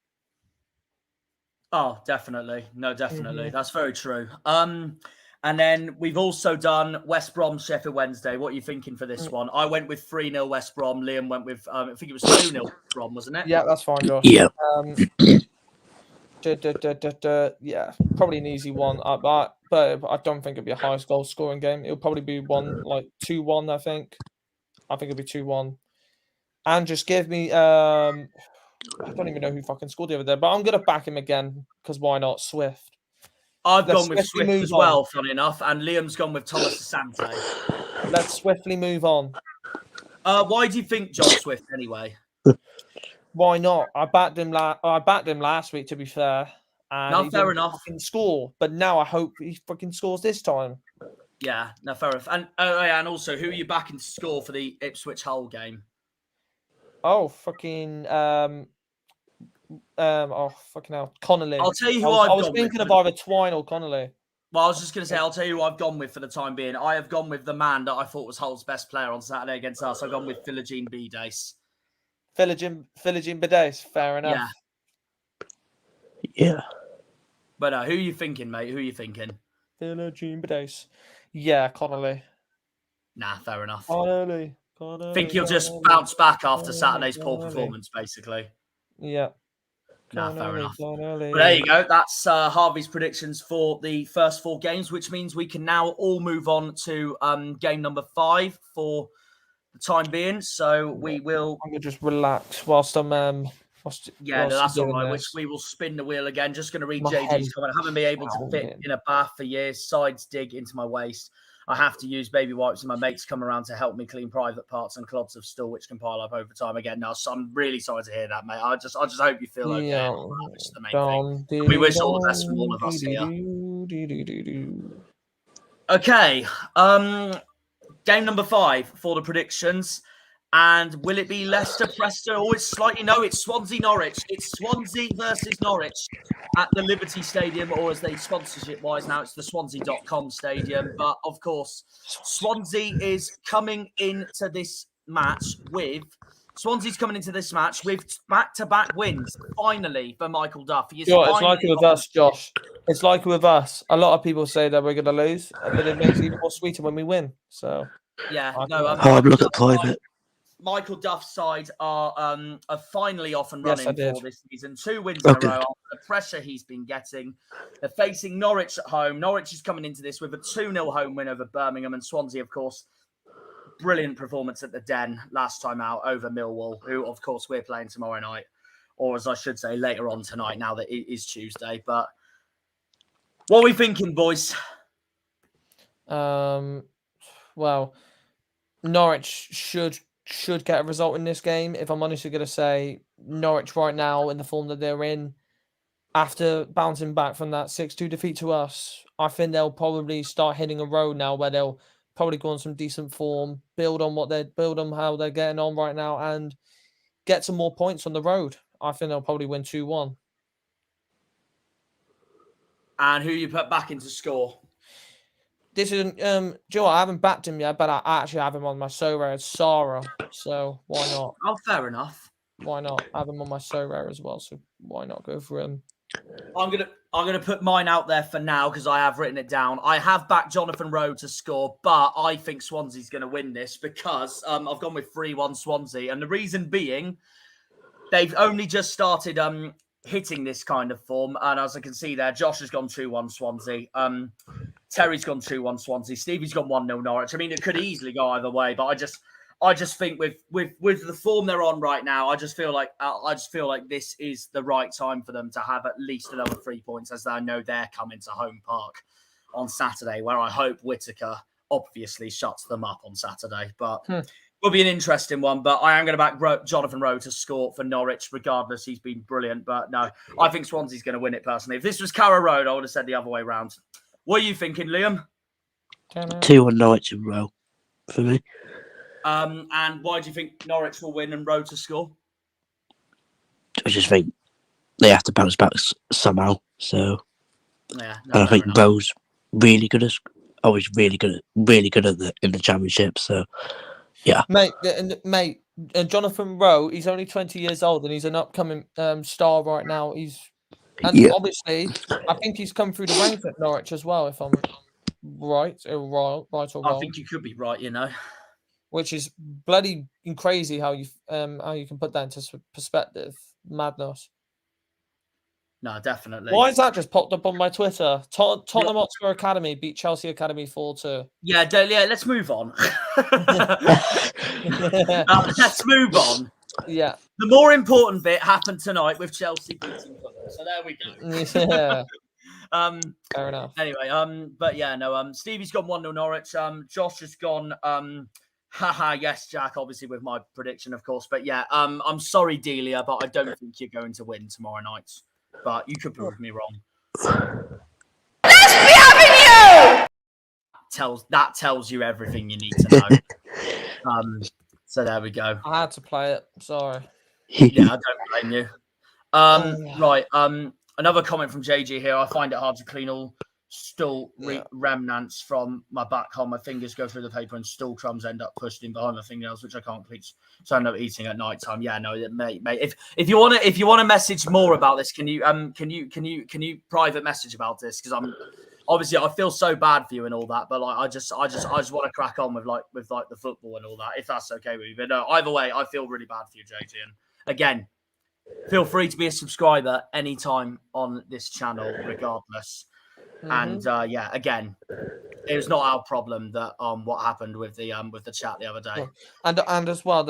Oh, definitely. No, definitely. That's very true. And then we've also done West Brom, Sheffield Wednesday. What are you thinking for this one? I went with 3-0 West Brom. Liam went with, I think it was 2-0 West Brom, wasn't it? Yeah, that's fine, Josh. Yeah. Yeah, probably an easy one. But I don't think it'll be a highest goal scoring game. It'll probably be 2-1, I think. I think it'll be 2-1. And just give me I don't even know who fucking scored the other day, but I'm gonna back him again because why not? Swift. I've Let's gone with swiftly Swift move as on. well, funny enough, and Liam's gone with Thomas Asante. Let's swiftly move on. Why do you think John Swift anyway? Why not? I backed him last week, to be fair, and No, he fair didn't enough. fucking score. But now I hope he fucking scores this time. Yeah, no, fair enough. And yeah, and also, who are you backing to score for the Ipswich Hull game? Oh fucking oh fucking hell, Connolly. I'll tell you who I I've was gone thinking with. of either Twine or Connolly. Well, I was just going to say, I'll tell you who I've gone with for the time being. I have gone with the man that I thought was Hull's best player on Saturday against us. I've gone with Philogene Bidace. Philogene Bidace, fair enough. Yeah. But who are you thinking, mate? Who are you thinking? Philogene Bidace. Yeah, Connolly. Nah, fair enough. Connolly. Think he'll just bounce back after Saturday's poor performance, basically. Yeah. Nah, fair enough. But there you go. That's Harvey's predictions for the first 4 games, which means we can now all move on to game number 5 for the time being. So we will. I'm gonna just relax whilst I'm Yeah, no, that's all right. Which we will spin the wheel again. Just going to read JG's comment. I haven't been able to fit in a bath for years. Sides dig into my waist. I have to use baby wipes, and my mates come around to help me clean private parts and clods of stool, which can pile up over time. Again, no, so I'm really sorry to hear that, mate. I just hope you feel okay. Yeah. Which is the main thing. We wish all the best from all of us here. Okay, game number 5 for the predictions. And will it be Leicester, Preston? Oh, it's slightly no. It's Swansea, Norwich. It's Swansea versus Norwich at the Liberty Stadium, or as they sponsorship-wise now, it's the Swansea.com Stadium. But of course, Swansea's coming into this match with back-to-back wins. Finally, for Michael Duff. It's like with us, Josh. It's like with us. A lot of people say that we're going to lose, but it makes it even more sweeter when we win. So yeah, hard look at private. Michael Duff's side are finally off and running for this season. 2 wins in a row after the pressure he's been getting. They're facing Norwich at home. Norwich is coming into this with a 2-0 home win over Birmingham, and Swansea, of course, brilliant performance at the Den last time out over Millwall, who, of course, we're playing tomorrow night, or as I should say, later on tonight, now that it is Tuesday. But what are we thinking, boys? Well, Norwich should get a result in this game. If I'm honestly going to say, Norwich right now in the form that they're in, after bouncing back from that 6-2 defeat to us, I think they'll probably start hitting a road now where they'll probably go on some decent form, build on how they're getting on right now, and get some more points on the road. I think they'll probably win 2-1. And who you put back into score? This isn't Joe. I haven't backed him yet, but I actually have him on my so rare. It's Sarah, so why not? Oh, fair enough. Why not? I have him on my so rare as well, so why not go for him? I'm gonna put mine out there for now because I have written it down. I have backed Jonathan Rowe to score, but I think Swansea's going to win this because I've gone with 3-1 Swansea, and the reason being they've only just started hitting this kind of form, and as I can see there, Josh has gone 2-1 Swansea. Terry's gone 2-1 Swansea. Stevie's gone 1-0 Norwich. I mean, it could easily go either way, but I just think with the form they're on right now, I just feel like this is the right time for them to have at least another 3 points, as I know they're coming to home park on Saturday, where I hope Whittaker obviously shuts them up on Saturday. But will be an interesting one. But I am going to back Jonathan Rowe to score for Norwich, regardless. He's been brilliant. But no, I think Swansea's going to win it personally. If this was Carrow Road, I would have said the other way round. What are you thinking, Liam? 2-1 Norwich in row for me. And why do you think Norwich will win and Rowe to score? I just think they have to bounce back somehow. So, yeah, and I think Rowe's really good in the championship. So, yeah, mate. Jonathan Rowe, he's only 20 years old and he's an upcoming star right now. Obviously, I think he's come through the ranks at Norwich as well. If I'm right or wrong. I think you could be right. Which is bloody crazy how you can put that into perspective. Madness. No, definitely. Why has that just popped up on my Twitter? Tottenham Hotspur Academy beat Chelsea Academy 4-2. Yeah, let's move on. Let's move on. Yeah. The more important bit happened tonight with Chelsea beating Fulham. So there we go. Yeah. Fair enough. Anyway, but yeah, no, Stevie's gone 1-0 Norwich. Josh has gone yes, Jack, obviously with my prediction, of course. But yeah, I'm sorry, Delia, but I don't think you're going to win tomorrow night. But you could prove me wrong. Let's be having you! That tells you everything you need to know. So there we go. I had to play it. Sorry. Yeah, I don't blame you. Right. Another comment from JG here. I find it hard to clean all stool remnants from my back hole. My fingers go through the paper and stool crumbs end up pushed in behind my fingernails, which I can't complete. So I end up eating at night time. Yeah, no, mate. If you want to message more about this, can you private message about this? Because obviously I feel so bad for you and all that, but like I just want to crack on with the football and all that, if that's okay with you. But no, either way, I feel really bad for you, JT. And again, feel free to be a subscriber anytime on this channel, regardless. And yeah, again, it was not our problem that what happened with the chat the other day. And as well,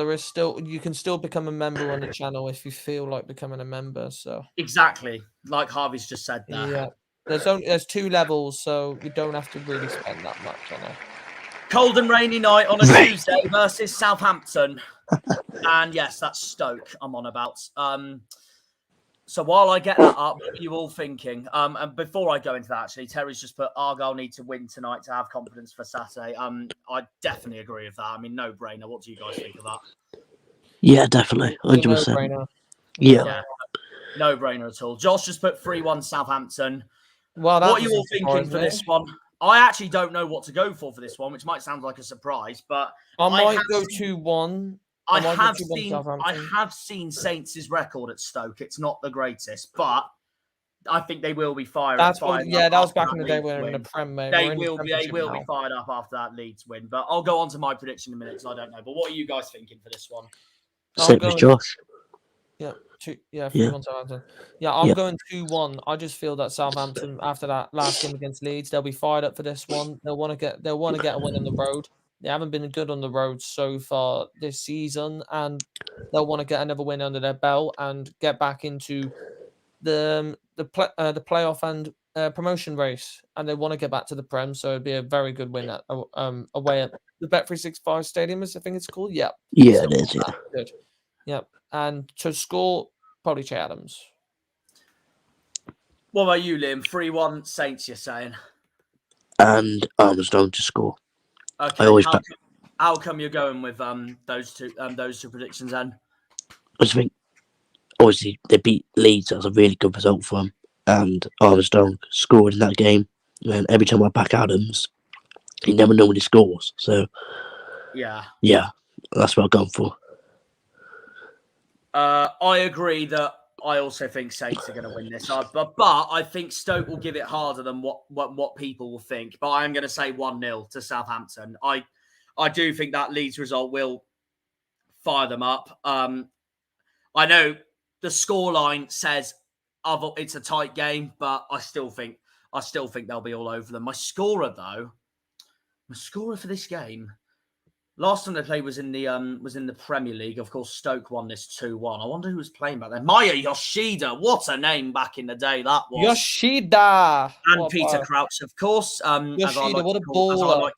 you can still become a member on the channel if you feel like becoming a member. So exactly, like Harvey's just said there. Yeah, there's 2 levels, so you don't have to really spend that much on it. Cold and rainy night on a Tuesday versus Southampton. And yes, that's Stoke I'm on about. So while I get that up, what are you all thinking? And before I go into that, actually, Terry's just put Argyle need to win tonight to have confidence for Saturday. I definitely agree with that. I mean, no brainer. What do you guys think of that? Yeah, definitely. 100%. No yeah. No brainer at all. Josh just put 3-1 Southampton. Well, what are you all thinking for this one? I actually don't know what to go for this one, which might sound like a surprise, but I might go 2-1. I have seen Saints' record at Stoke. It's not the greatest, but I think they will be fired up. That was back in the day when we were in the Prem, mate. They will be fired up after that Leeds win. But I'll go on to my prediction in a minute because I don't know. But what are you guys thinking for this one? Same as Josh. Yeah, 3-1 Southampton. Yeah, I'm going 2-1. I just feel that Southampton, after that last game against Leeds, they'll be fired up for this one. They'll want to get a win on the road. They haven't been good on the road so far this season, and they'll want to get another win under their belt and get back into the playoff and promotion race. And they want to get back to the Prem, so it'd be a very good win away at the Bet365 Stadium, as I think it's called. Yeah, it is. Yeah, good. Yep, and to score, probably Che Adams. What about you, Liam? 3-1 Saints, you're saying? And Armstrong to score. Okay, how come you're going with those two predictions then? I just think, obviously, they beat Leeds. That's a really good result for them. And Armstrong scored in that game. And every time I back Adams, he never normally scores. So, yeah, that's what I've gone for. I agree that I also think Saints are going to win this. But I think Stoke will give it harder than what people will think. But I'm going to say 1-0 to Southampton. I do think that Leeds result will fire them up. I know the scoreline says it's a tight game, but I still think they'll be all over them. My scorer for this game, last time they played was in the Premier League. Of course, Stoke won this 2-1. I wonder who was playing back then. Maya Yoshida. What a name back in the day that was. Yoshida. And Peter Crouch, of course. Yoshida, what a baller.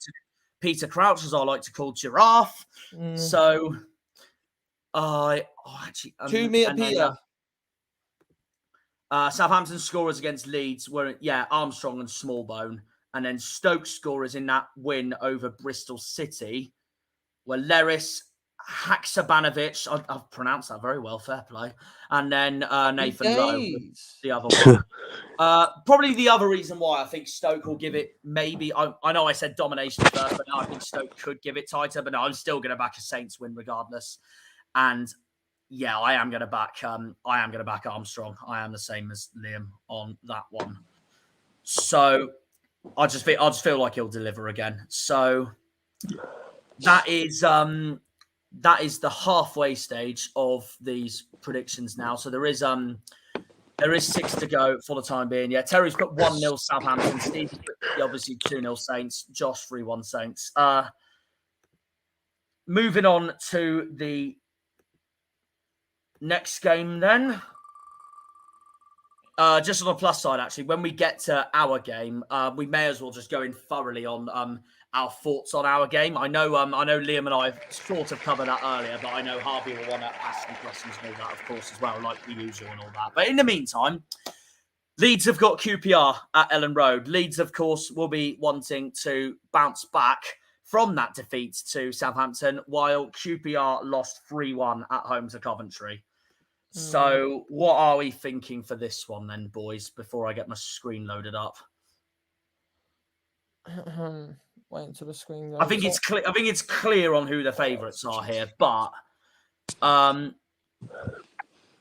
Peter Crouch, as I like to call Giraffe. So, actually... 2 metre Peter. Southampton scorers against Leeds were, Armstrong and Smallbone. And then Stoke scorers in that win over Bristol City were Leris, Haksabanovic. I've pronounced that very well, fair play. And then Nathan Lowe, the other one. Probably the other reason why I think Stoke will give it maybe... I know I said domination first, but now I think Stoke could give it tighter. But no, I'm still going to back a Saints win regardless. And yeah, I am going to back Armstrong. I am the same as Liam on that one. So I just feel like he'll deliver again. So that is the halfway stage of these predictions now. So there is There is 6 to go for the time being. Yeah, Terry's put 1-0 Southampton. Steve put obviously 2-0 Saints. Josh 3-1 Saints. Moving on to the next game then. Just on the plus side, actually, when we get to our game, we may as well just go in thoroughly on our thoughts on our game. I know Liam and I sort of covered that earlier, but I know Harvey will want to ask some questions and all that, of course, as well, like the usual and all that. But in the meantime, Leeds have got QPR at Ellen Road. Leeds, of course, will be wanting to bounce back from that defeat to Southampton, while QPR lost 3-1 at home to Coventry. So what are we thinking for this one then, boys, before I get my screen loaded up? Wait until the screen goes I think it's clear. I think it's clear on who the favourites are here, but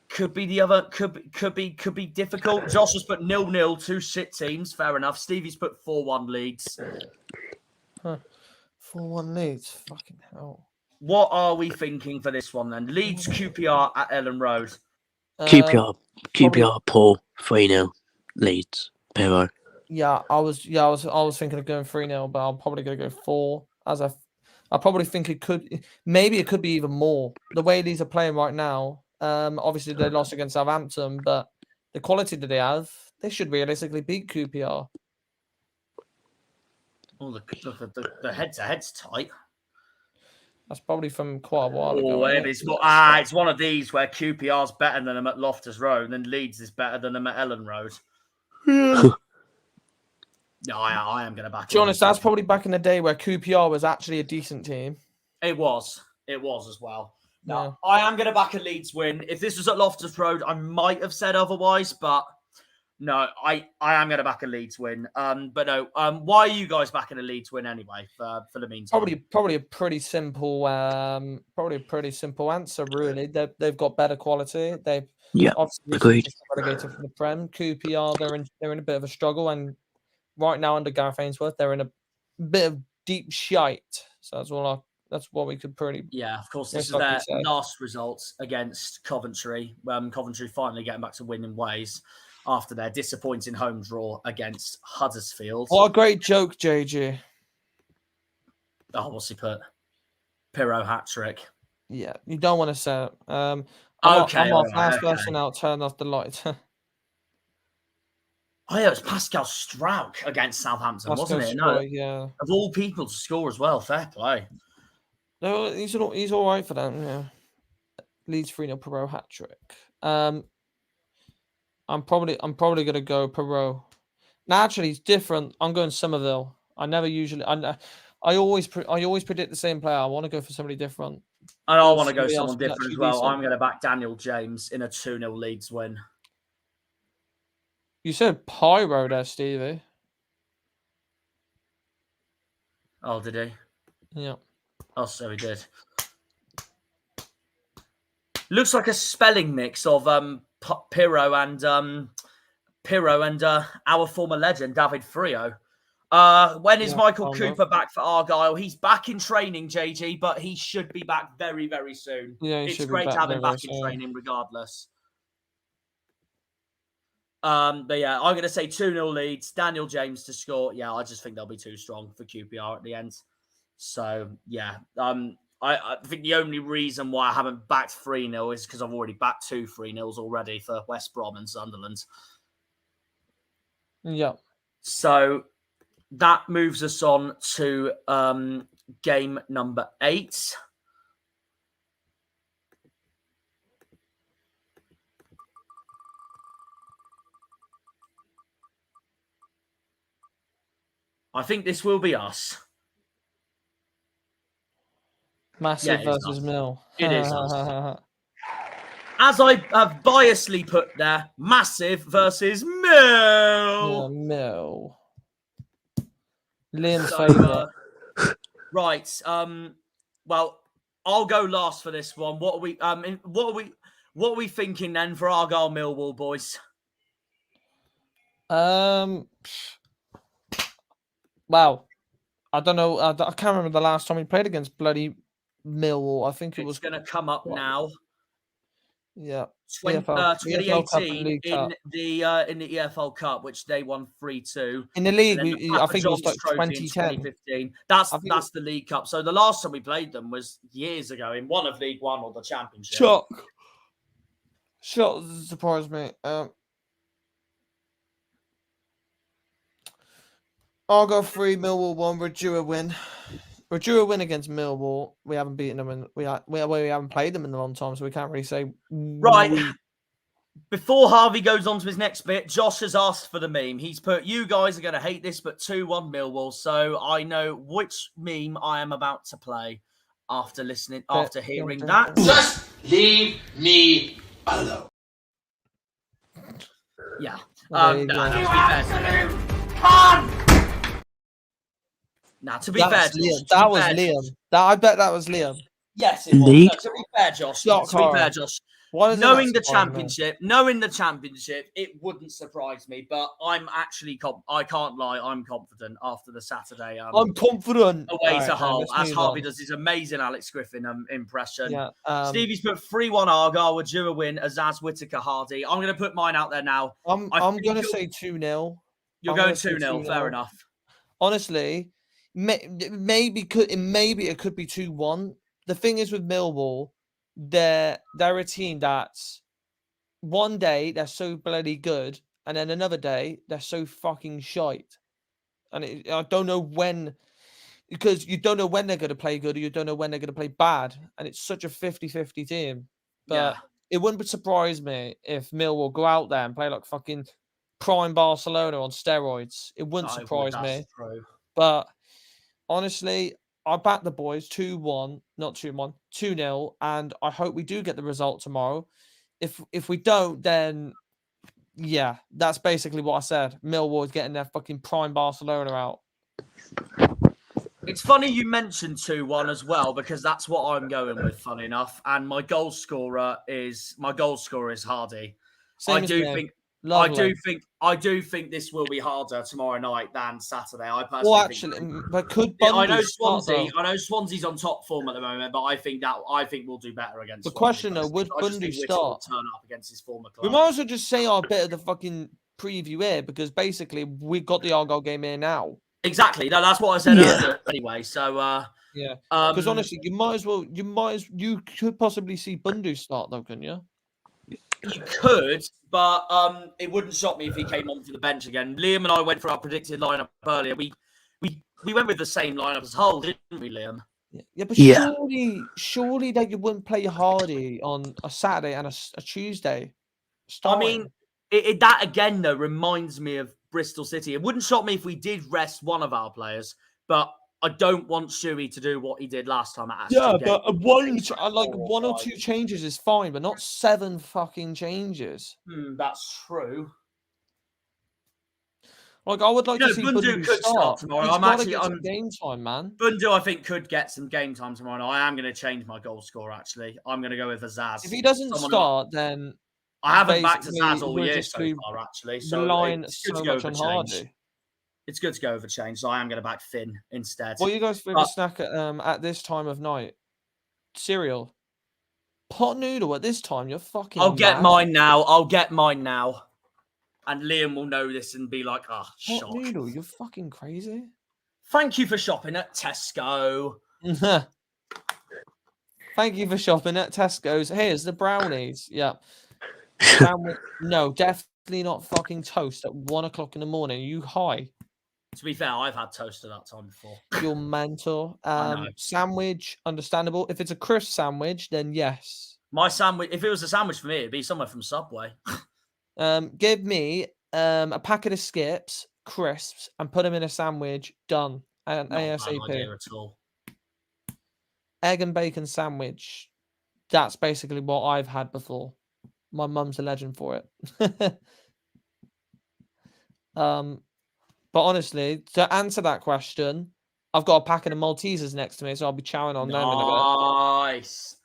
could be the other. Could be difficult. Josh has put 0-0, 2 shit teams. Fair enough. Stevie's put 4-1 Leeds. 4-1 Leeds. Fucking hell. What are we thinking for this one then? Leeds QPR at Ellen Road. QPR poor 3-0 Leeds. Pirro. Yeah, I was thinking of going 3-0, but I'm probably gonna go 4. I probably think it could be even more. The way Leeds are playing right now, obviously they lost against Southampton, but the quality that they have, they should realistically beat QPR. Oh, the head-to-head's tight. That's probably from quite a while ago. Oh, it's one of these where QPR's better than them at Loftus Road, and Leeds is better than them at Ellen Road. Yeah. No, I am going to back. To be honest, that's probably back in the day where QPR was actually a decent team. It was as well. No, Yeah. I am going to back a Leeds win. If this was at Loftus Road, I might have said otherwise, but no, I am going to back a Leeds win. But no, why are you guys backing a Leeds win anyway? For the meantime, probably a pretty simple, answer. Really, they've got better quality. They've obviously agreed. Relegated from the Prem. QPR, they're in a bit of a struggle, and right now under Gareth Ainsworth, they're in a bit of deep shite. So that's what we could pretty. Yeah, of course. This is their last results against Coventry. Coventry finally getting back to winning ways after their disappointing home draw against Huddersfield. What a great joke, JG. Oh, what's he put? Pirro hat trick. Yeah, you don't want to say it. I'm off. Last person out. Turn off the light. Oh yeah, it was Pascal Struijk against Southampton, wasn't it? No, yeah. Of all people to score as well. Fair play. No, he's all right for them. Yeah. Leeds 3-0 Pirro hat trick. I'm probably gonna go Pirro. Naturally, it's different. I'm going Somerville. I always predict the same player. I want to go for somebody different. And I want to go someone different as well. Decent. I'm going to back Daniel James in a 2-0 Leeds win. You said Pyro there, Stevie. Oh, did he? Yeah. Oh, so he did. Looks like a spelling mix of Pirro and our former legend David Frio. When is Michael Cooper back for Argyle? He's back in training, JG, but he should be back very, very soon. Yeah, it's great to have him back in training regardless. But yeah, I'm going to say 2-0 Leeds, Daniel James to score. Yeah, I just think they'll be too strong for QPR at the end. So, yeah. I think the only reason why I haven't backed 3-0 is because I've already backed 2 3-0s already for West Brom and Sunderland. Yeah. So that moves us on to game number 8. I think this will be us. Massive versus Mill. It is us. As I have biasly put there, Massive versus Mill. Yeah, Mill. Liam's favourite. Right. Well, I'll go last for this one. What are we thinking then for Argyle Millwall, boys? Wow. I don't know. I can't remember the last time we played against bloody Millwall. I think it was going to come up now. Yeah. EFL Cup and 2018 League Cup. in the EFL Cup, which they won 3-2. In the league, The I think it was like Trophy in 2010. 2015. That's the League Cup. So the last time we played them was years ago in one of League One or the Championship. Shock surprised me. Argyle 3, Millwall 1. We're due a win. We're due a win against Millwall. We haven't beaten them, and we haven't played them in a long time, so we can't really say. Right. Before Harvey goes on to his next bit, Josh has asked for the meme. He's put, you guys are going to hate this, but 2-1 Millwall. So I know which meme I am about to play after hearing that. Just leave me alone. Yeah. To be fair, that was Liam. I bet that was Liam. Yes, it was. No, to be fair, Josh. Knowing the championship, it wouldn't surprise me. But I'm actually, I can't lie, I'm confident after the Saturday. I'm confident. Away to Hull, as Harvey does his amazing Alex Griffin impression. Yeah, Stevie's put 3-1 Argyle. We're due a win. Azaz, Whittaker, Hardy. I'm going to put mine out there now. I'm going to say 2-0. You're going 2-0. Fair enough. Honestly, maybe it could be 2-1. The thing is with Millwall, they're a team that's one day they're so bloody good, and then another day they're so fucking shite. And I don't know when, because you don't know when they're going to play good or you don't know when they're going to play bad. And it's such a 50-50 team. But it wouldn't surprise me if Millwall go out there and play like fucking prime Barcelona on steroids. It wouldn't surprise me. True. But honestly, I back the boys 2-1, not 2-1, 2-0, and I hope we do get the result tomorrow. If we don't, then yeah, that's basically what I said. Millwall is getting their fucking prime Barcelona out. It's funny you mentioned 2-1 as well, because that's what I'm going with, funny enough. And my goal scorer is Hardy. I do think this will be harder tomorrow night than Saturday. I personally but could Bundu I know Swansea's on top form at the moment, but I think we'll do better against. The question though, would Bundu start? Turn up against his former club. We might as well just say our bit of the fucking preview here, because basically we got the Argyle game here now. Exactly. No, that's what I said earlier. Anyway, so yeah. Because honestly, you could possibly see Bundu start though, couldn't you? You could, but it wouldn't shock me if he came on for the bench again. Liam and I went for our predicted lineup earlier. We went with the same lineup as Hull, didn't we, Liam? Yeah, but surely that you wouldn't play Hardy on a Saturday and a Tuesday. Starting. I mean, that again though reminds me of Bristol City. It wouldn't shock me if we did rest one of our players, but I don't want Shuey to do what he did last time at Aston. Yeah, but one or two changes is fine, but not 7 fucking changes. That's true. Like, I would like to see Bundu could start tomorrow. I'm game time, man. Bundu, I think, could get some game time tomorrow. I am going to change my goal score. Actually, I'm going to go with Azaz. If he doesn't start, then I haven't backed Azaz all year so far. Actually, so it's good to go with a change. It's good to go with a change, so I am going to back Finn instead. What are you guys for a snack at this time of night? Cereal. Pot noodle at this time? You're fucking I'll get mine now. And Liam will know this and be like, shock. Pot noodle? You're fucking crazy. Thank you for shopping at Tesco. Thank you for shopping at Tesco's. Here's the brownies. Yeah. No, definitely not fucking toast at 1 o'clock in the morning. Are you high? To be fair, I've had toast at that time before. Your mentor. Sandwich, understandable. If it's a crisp sandwich, then yes. My sandwich, if it was a sandwich for me, it'd be somewhere from Subway. Give me a packet of skips, crisps, and put them in a sandwich. Done. And ASAP. Not a bad idea at all. Egg and bacon sandwich. That's basically what I've had before. My mum's a legend for it. But honestly, to answer that question, I've got a packet of Maltesers next to me, so I'll be chowing on them in a bit. Nice.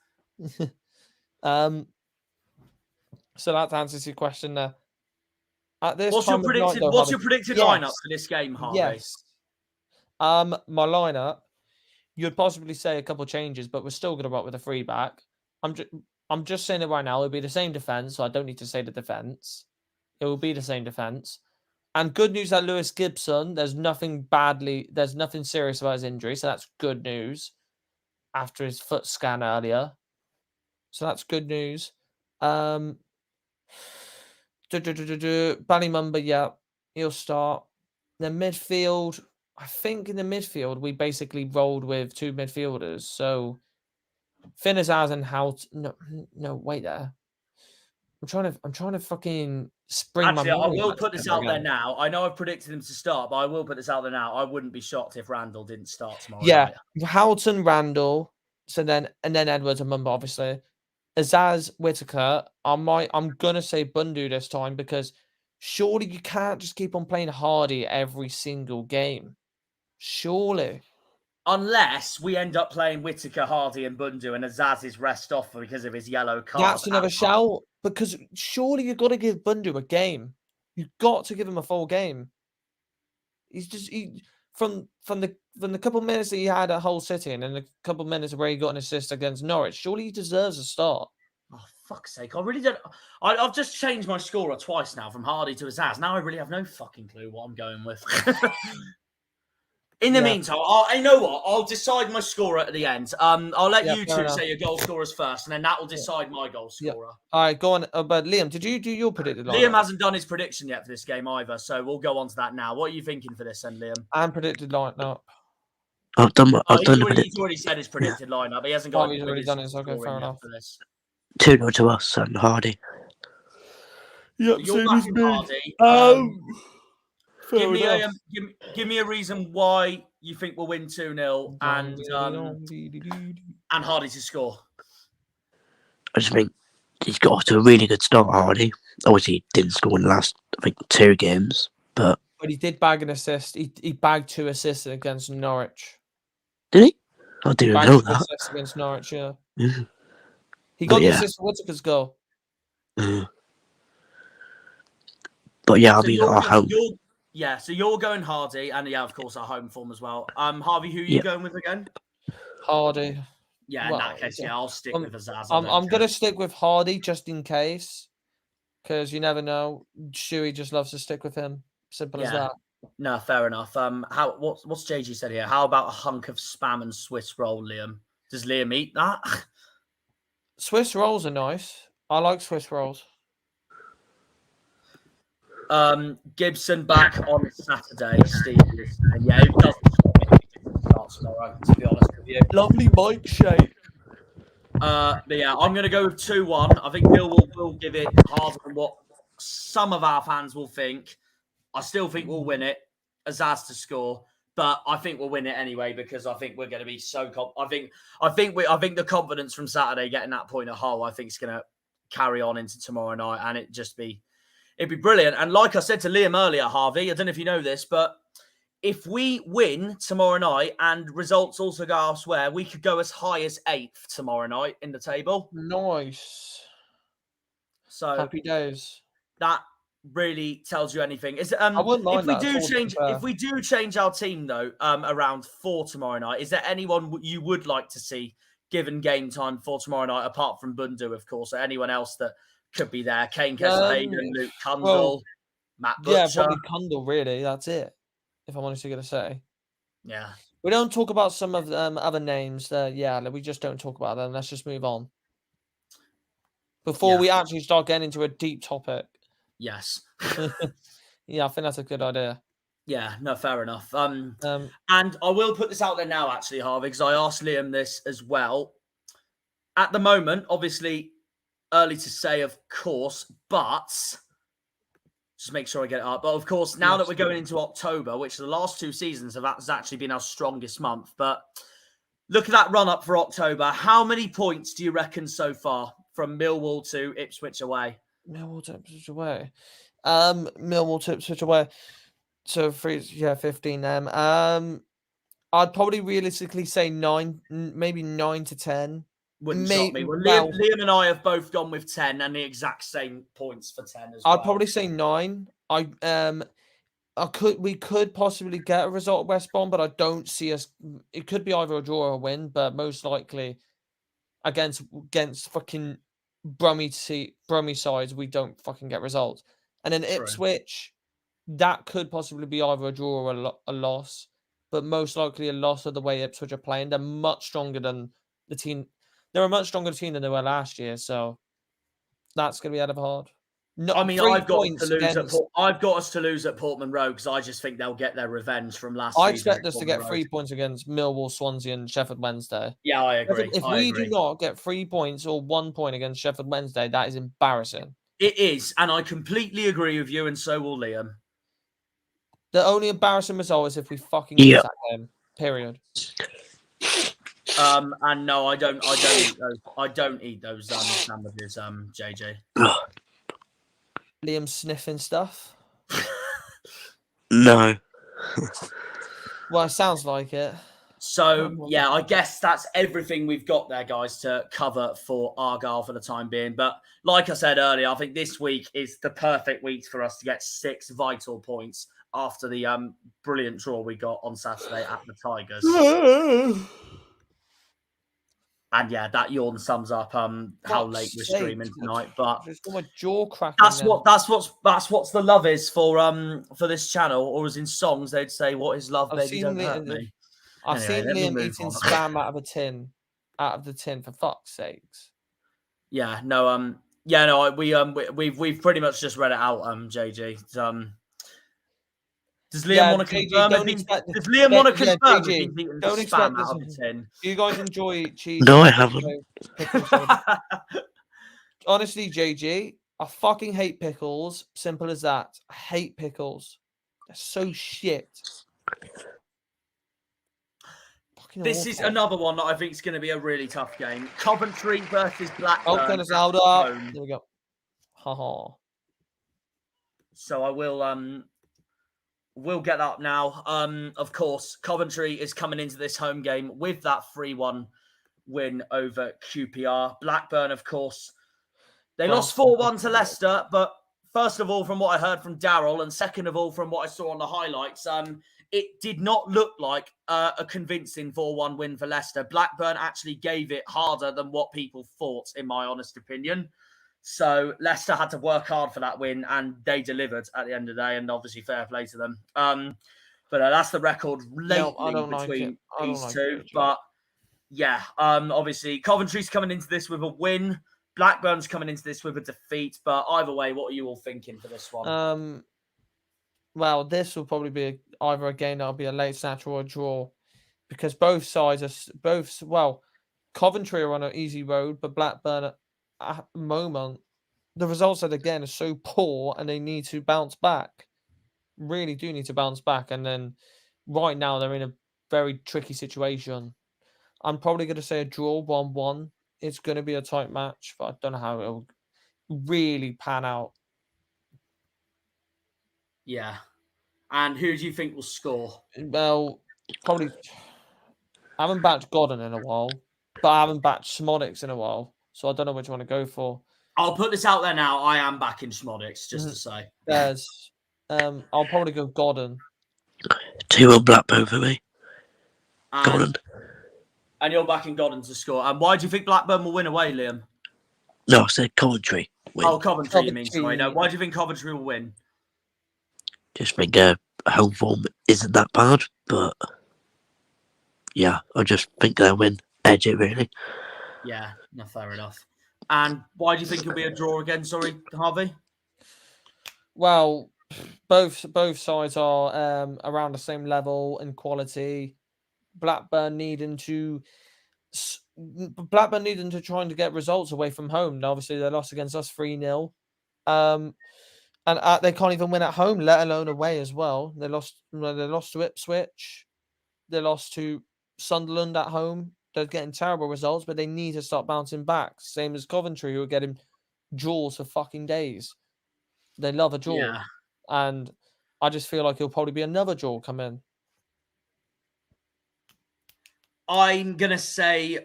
So that answers your question there. What's your predicted lineup for this game, Harvey? Yes. My lineup, you'd possibly say a couple changes, but we're still going to rock with a 3-back. I'm I'm just saying it right now. It'll be the same defense, so I don't need to say the defense. It will be the same defense. And good news that Lewis Gibson, there's nothing serious about his injury, so that's good news after his foot scan earlier. So that's good news. Ballymumba, yeah, he'll start. The midfield, I think in the midfield, we basically rolled with 2 midfielders. So Finn Azaz and Hout. No, wait there. I'm trying to fucking spring Actually, my I mind will back put this together out there again. now. I know I've predicted him to start, but I will put this out there now. I wouldn't be shocked if Randall didn't start tomorrow night. Houghton, Randall, and then Edwards and Mumba, obviously. Azaz, Whitaker. I'm gonna say Bundu this time because surely you can't just keep on playing Hardy every single game. Surely. Unless we end up playing Whitaker, Hardy, and Bundu, and Azaz is rest off because of his yellow card. That's another shout because surely you've got to give Bundu a game. You've got to give him a full game. He's just from the couple of minutes that he had at Hull City and then the couple of minutes where he got an assist against Norwich. Surely he deserves a start. Oh, fuck's sake. I really don't. I've just changed my scorer twice now from Hardy to Azaz. Now I really have no fucking clue what I'm going with. In the meantime, I know what. I'll decide my scorer at the end. I'll let you two say your goal scorers first, and then that will decide my goal scorer. All right, go on. But Liam, did you do your predicted lineup? Liam hasn't done his prediction yet for this game either, so we'll go on to that now. What are you thinking for this then, Liam? I'm predicted lineup. I've done he's already said his predicted lineup. He hasn't got. He's already done his. Okay, fair enough. For this. 2-0 to us and Hardy. Yep, You're backing Hardy. Give me a reason why you think we'll win 2-0 and Hardy to score. I just think he's got off to a really good start, Hardy. Obviously, he didn't score in the last, I think, 2 games, but he did bag an assist. He bagged 2 assists against Norwich. Did he? I didn't know that. Assists against Norwich, yeah. Mm. He got the assist for Whitaker's goal. But yeah, I mean, our home. Yeah, so you're going Hardy, and of course, our home form as well. Harvey, who are you going with again? Hardy. Yeah, in that case, I'll stick with Azaz. I'm going to stick with Hardy just in case, because you never know. Shuey just loves to stick with him. Simple as that. No, fair enough. What's JG said here? How about a hunk of spam and Swiss roll, Liam? Does Liam eat that? Swiss rolls are nice. I like Swiss rolls. Gibson back on Saturday. Steve is saying, yeah, he doesn't start tomorrow, to be honest with you. Lovely Mike shape. But yeah, I'm going to go with 2-1. I think Millwall will give it harder than what some of our fans will think. I still think we'll win it. Azaz to score, but I think we'll win it anyway because I think we're going to be so. I think the confidence from Saturday getting that point at Hull, I think is going to carry on into tomorrow night, and it'd be brilliant. And like I said to Liam earlier, Harvey, I don't know if you know this, but if we win tomorrow night and results also go elsewhere, we could go as high as 8th tomorrow night in the table. Nice. So happy days. That really tells you anything. I wouldn't mind if we do change our team though, around 4 tomorrow night, is there anyone you would like to see given game time for tomorrow night, apart from Bundu, of course, or anyone else that could be there? Kane Kessler-Hayden, Luke Cundall, Matt Butcher. Yeah, probably Cundall, really. That's it, if I'm honestly going to say. Yeah. We don't talk about some of other names. We just don't talk about them. Let's just move on. Before we actually start getting into a deep topic. Yes. Yeah, I think that's a good idea. Yeah, no, fair enough. And I will put this out there now, actually, Harvey, because I asked Liam this as well. At the moment, obviously, early to say, of course, but just make sure I get it up. But of course, now that we're going into October, which the last 2 seasons has actually been our strongest month. But look at that run up for October. How many points do you reckon so far from Millwall to Ipswich away? Millwall to Ipswich away. Millwall to Ipswich away. So 15 then. I'd probably realistically say 9, maybe 9 to 10. Wouldn't shock me. Well, Liam and I have both gone with 10 and the exact same points for 10 as well. I'd probably say 9. We could possibly get a result at West Brom, but I don't see us. It could be either a draw or a win, but most likely against fucking Brummie sides, we don't fucking get results. And then Ipswich, that could possibly be either a draw or a loss, but most likely a loss of the way Ipswich are playing. They're much stronger than the team. They're a much stronger team than they were last year, so that's going to be out of hard. No, I mean, 3 I've got points against. I've got us to lose at Portman Road because I just think they'll get their revenge from last I season. expect us to get 3 points against Millwall, Swansea, and Sheffield Wednesday. Yeah, I agree. If we do not get 3 points or 1 point against Sheffield Wednesday, that is embarrassing. It is, and I completely agree with you, and so will Liam. The only embarrassing result is if we fucking lose that game. Period. And no, I don't eat those. I don't eat those sandwiches, JJ. Liam sniffing stuff. No. Well, it sounds like it. So, yeah, I guess that's everything we've got there, guys, to cover for Argyle for the time being. But like I said earlier, I think this week is the perfect week for us to get 6 vital points after the brilliant draw we got on Saturday at the Tigers. And yeah, that yawn sums up how late we're streaming tonight. But it's got my jaw cracking. That's what's the love is for this channel, or as in songs they'd say, "What is love, baby? Don't hurt me." I've seen Liam eating spam out of the tin, for fuck's sakes. Yeah, no, we've pretty much just read it out, JJ. Does Liam want to confirm? Does Liam want to confirm if he's eating spam out of the tin? Do you guys enjoy cheese? No, I haven't. Honestly, JG, I fucking hate pickles. Simple as that. I hate pickles. They're so shit. This is another one that I think is going to be a really tough game. Coventry versus Blackburn. Oh, Dennis Alder. There we go. Ha. So I will we'll get that now. Of course, Coventry is coming into this home game with that 3-1 win over QPR. Blackburn, of course, they lost 4-1 to Leicester, but first of all, from what I heard from Daryl, and second of all, from what I saw on the highlights, it did not look like a convincing 4-1 win for Leicester. Blackburn actually gave it harder than what people thought, in my honest opinion. So Leicester had to work hard for that win, and they delivered at the end of the day, and obviously fair play to them. But that's the record lately between these two. But yeah, obviously Coventry's coming into this with a win. Blackburn's coming into this with a defeat. But either way, what are you all thinking for this one? Well, this will probably be either a game that'll be a late snatch or a draw, because both sides are Coventry are on an easy road, but Blackburn at the moment, the results again are so poor, and they need to bounce back. Really do need to bounce back, and then right now they're in a very tricky situation. I'm probably going to say a draw, 1-1. It's going to be a tight match, but I don't know how it'll really pan out. Yeah. And who do you think will score? Well, probably. I haven't backed Godden in a while, but I haven't backed Schmodix in a while, so I don't know which one to go for. I'll put this out there now. I am backing Schmodix, just to say. There's, I'll probably go Godden. 2-1 Blackburn for me. Godden. And you're backing Godden to score. And why do you think Blackburn will win away, Liam? No, I said Coventry. Win. Oh, Coventry, you mean? Sorry. No, why do you think Coventry will win? Just think home form isn't that bad, but yeah, I just think they'll win. Edge it, really. Yeah, no, fair enough. And why do you think it'll be a draw again? Sorry, Harvey? Well, both sides are around the same level in quality. Blackburn needing to trying to get results away from home. Now, obviously, they lost against us 3-0. And they can't even win at home, let alone away as well. They lost to Ipswich. They lost to Sunderland at home. They're getting terrible results, but they need to start bouncing back. Same as Coventry, who are getting draws for fucking days. They love a draw. Yeah. And I just feel like it'll probably be another draw come in. I'm going to say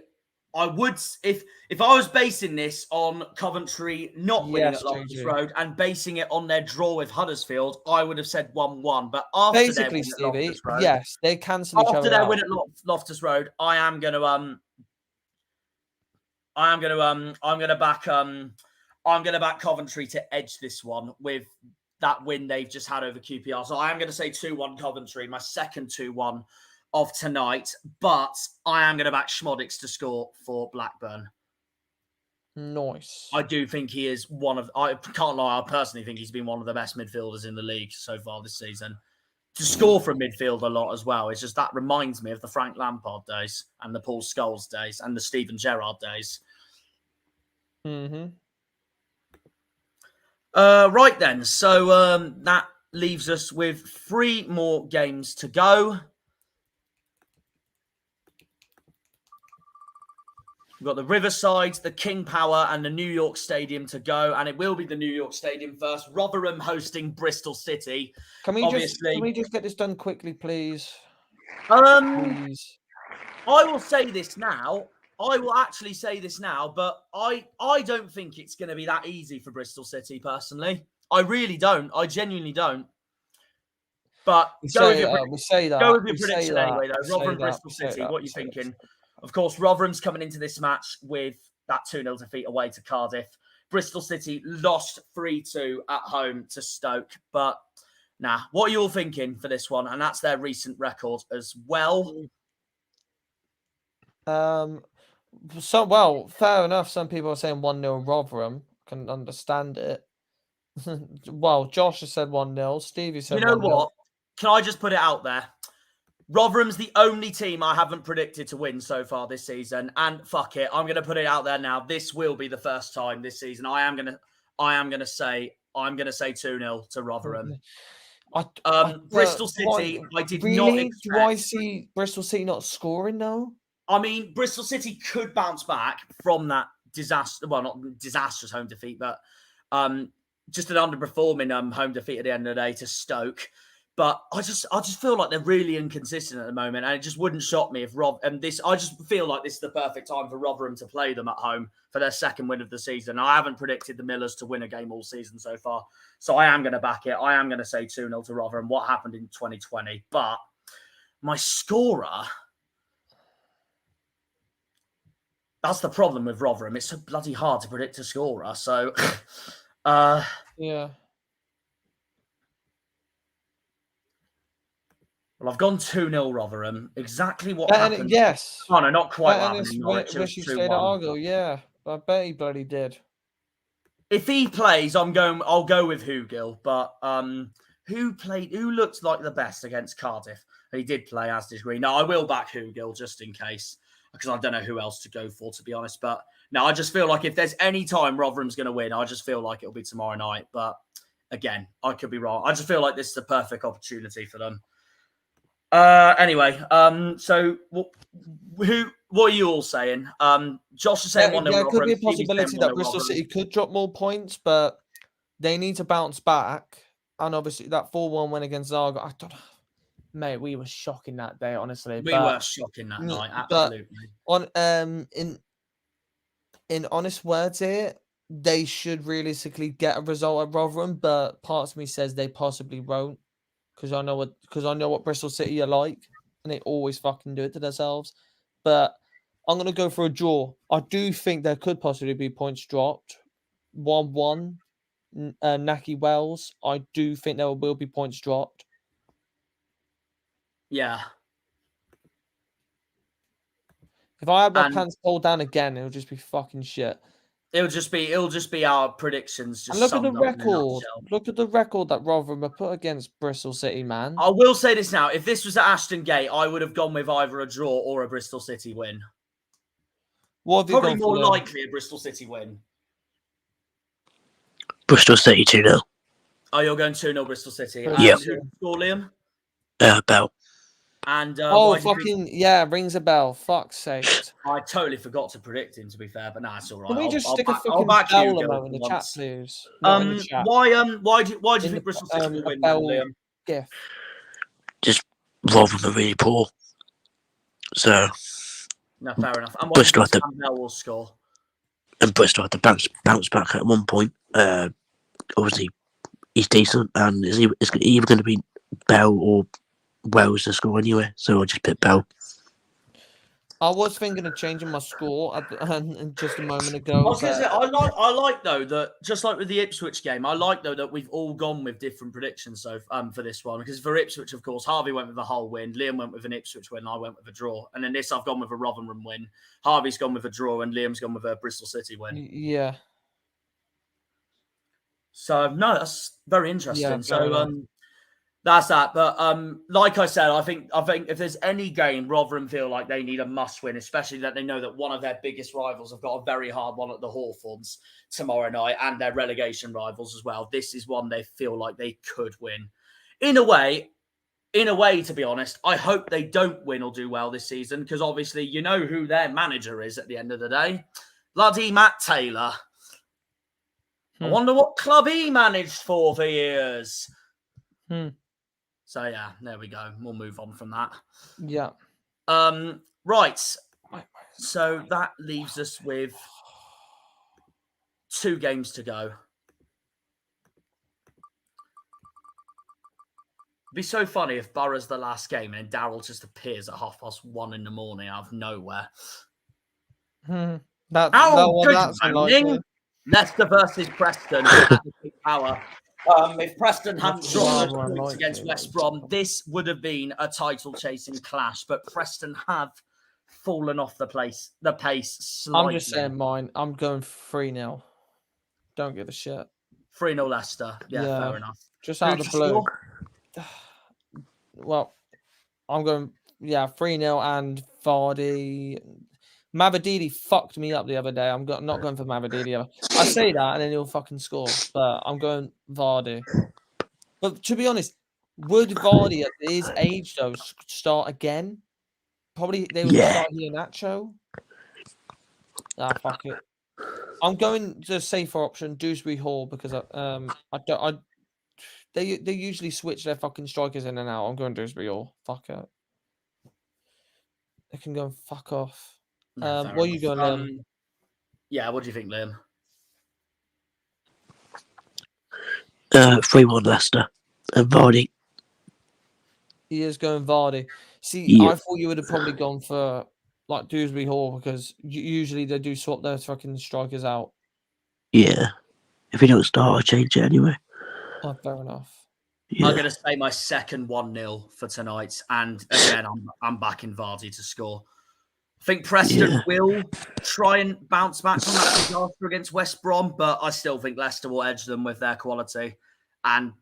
I would, if I was basing this on Coventry not winning at Loftus Road and basing it on their draw with Huddersfield, I would have said 1-1. But after basically, Stevie, yes, they cancel each other out. After their win at Loftus Road, I am going to I'm gonna back Coventry to edge this one with that win they've just had over QPR. So I am going to say 2-1 Coventry, my second 2-1 of tonight. But I am going to back Schmodix to score for Blackburn. Nice. I do think he is I can't lie, I personally think he's been one of the best midfielders in the league so far this season. To score from midfield a lot as well. It's just that reminds me of the Frank Lampard days and the Paul Scholes days and the Steven Gerrard days. Mm-hmm. Right then, so that leaves us with 3 more games to go. We've got the Riverside, the King Power, and the New York Stadium to go, and it will be the New York Stadium first. Rotherham hosting Bristol City. Can we just get this done quickly, please? Please. I will say this now. I will actually say this now, but I don't think it's going to be that easy for Bristol City, personally. I really don't. I genuinely don't. But go with your prediction anyway, though. Rotherham, Bristol City, what are you thinking? Of course, Rotherham's coming into this match with that 2-0 defeat away to Cardiff. Bristol City lost 3-2 at home to Stoke. But, what are you all thinking for this one? And that's their recent record as well. Fair enough. Some people are saying 1-0 Rotherham. Can understand it. Well, Josh has said 1-0. Stevie said 1-0. You know what? Can I just put it out there? Rotherham's the only team I haven't predicted to win so far this season. And fuck it, I'm going to put it out there now. This will be the first time this season. I am going to say 2-0 to Rotherham. Bristol City, I did not expect. Do I see Bristol City not scoring now? I mean, Bristol City could bounce back from that not disastrous home defeat, but just an underperforming home defeat at the end of the day to Stoke. But I just feel like they're really inconsistent at the moment, and it just wouldn't shock me if I just feel like this is the perfect time for Rotherham to play them at home for their second win of the season. I haven't predicted the Millers to win a game all season so far, so I am going to back it. I am going to say 2-0 to Rotherham. What happened in 2020? But my scorer. That's the problem with Rotherham. It's so bloody hard to predict a scorer. So, yeah. Well, I've gone 2-0 Rotherham. Exactly what happened. Yes. Oh, no, not quite what happened in Norwich. Wish he stayed at Argyle, yeah. I bet he bloody did. If he plays, I'll go with Hugill. But who looked like the best against Cardiff? He did play, as did Green. No, I will back Hugill just in case, because I don't know who else to go for, to be honest. But no, I just feel like if there's any time Rotherham's going to win, I just feel like it'll be tomorrow night. But again, I could be wrong. I just feel like this is the perfect opportunity for them. Anyway, so what are you all saying? Josh is saying 1-0. There could be a possibility that Bristol City could drop more points, but they need to bounce back. And obviously, that 4-1 win against Argyle, I don't know. Mate, we were shocking that day, honestly. We were shocking that night, absolutely. In honest words here, they should realistically get a result at Rotherham, but parts of me says they possibly won't. Because I know what Bristol City are like, and they always fucking do it to themselves. But I'm going to go for a draw. I do think there could possibly be points dropped. 1-1, Naki Wells. I do think there will be points dropped. Yeah. If I had my pants pulled down again, it would just be fucking shit. It'll just be our predictions. Just look at the record. Look at the record that Rotherham have put against Bristol City, man. I will say this now: if this was at Ashton Gate, I would have gone with either a draw or a Bristol City win. Probably more likely a Bristol City win. Bristol City 2-0. Oh, you're going 2-0 Bristol City. Yeah. Score, Liam. Bell. And rings a bell. Fuck's sake! I totally forgot to predict him. To be fair, but it's all right. Can we just stick a fucking bell emote in the chat, please? Why do you think Bristol City will win, Liam? GIF. Just Rotherham are really poor. So. No, fair enough. And Bristol had Bell will score. And Bristol had to bounce back at one point. Obviously, he's decent, and it's either going to be Bell or Wells to score anyway, so I'll just pick Bell. I was thinking of changing my score just a moment ago. I was going to say, I like though that just like with the Ipswich game, I like though that we've all gone with different predictions. So for this one, because for Ipswich, of course, Harvey went with a whole win, Liam went with an Ipswich win, I went with a draw, and then this I've gone with a Rotherham win. Harvey's gone with a draw, and Liam's gone with a Bristol City win. Yeah. So no, that's very interesting. Yeah, so that's that. But like I said, I think if there's any game Rotherham feel like they need a must win, especially that they know that one of their biggest rivals have got a very hard one at the Hawthorns tomorrow night, and their relegation rivals as well. This is one they feel like they could win. In a way, to be honest, I hope they don't win or do well this season, because obviously you know who their manager is at the end of the day. Bloody Matt Taylor. I wonder what club he managed for years. So yeah, there we go. We'll move on from that. Yeah. Right. So that leaves us with 2 games to go. It'd be so funny if Borough's the last game and then Darryl just appears at 1:30 in the morning out of nowhere. That's unlikely. Leicester versus Preston. Power. If Preston hadn't dropped those points against West Brom, this would have been a title-chasing clash. But Preston have fallen off the pace slightly. I'm just saying mine. I'm going 3-0. Don't give a shit. 3-0 Leicester. Yeah, fair enough. Just out of the blue. Well, I'm going 3-0 and Vardy. Mavadidi fucked me up the other day. I'm not going for Mavadidi. I say that and then he'll fucking score. But I'm going Vardy. But to be honest, would Vardy at his age though start again? Probably they would start Iheanacho. Fuck it. I'm going the safer option, Dewsbury Hall, because they usually switch their fucking strikers in and out. I'm going Dewsbury Hall. Fuck it. They can go and fuck off. What are you going, Liam? Yeah, what do you think, Liam? 3-1 Leicester. And Vardy. He is going Vardy. See, I thought you would have probably gone for like Dewsbury Hall, because usually they do swap their fucking strikers out. Yeah. If he don't start, I'll change it anyway. Oh, fair enough. Yeah. I'm going to say my second 1-0 for tonight. And again, I'm backing Vardy to score. I think Preston will try and bounce back from that disaster against West Brom, but I still think Leicester will edge them with their quality. And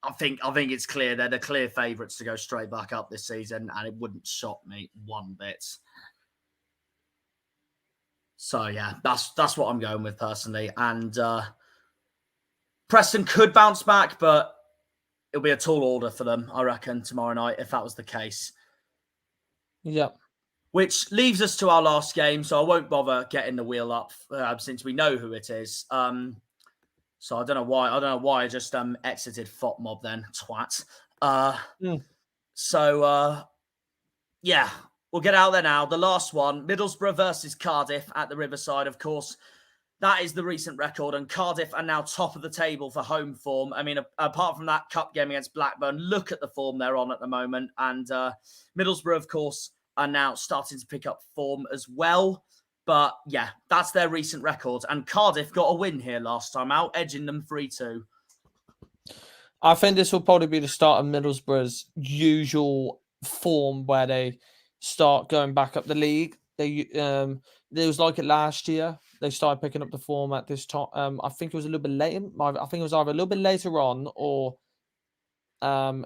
I think it's clear they're the clear favourites to go straight back up this season, and it wouldn't shock me one bit. So yeah, that's what I'm going with personally. And Preston could bounce back, but it'll be a tall order for them, I reckon, tomorrow night, if that was the case. Yeah. Which leaves us to our last game, so I won't bother getting the wheel up since we know who it is. So I don't know why I just exited FOTMob then, twat. So yeah, we'll get out there now. The last one, Middlesbrough versus Cardiff at the Riverside, of course. That is the recent record, and Cardiff are now top of the table for home form. I mean, apart from that cup game against Blackburn, look at the form they're on at the moment. And Middlesbrough, of course, are now starting to pick up form as well. But yeah, that's their recent record. And Cardiff got a win here last time out, edging them 3-2. I think this will probably be the start of Middlesbrough's usual form where they start going back up the league. It was like it last year. They started picking up the form at this time. I think it was a little bit later. I think it was either a little bit later on or I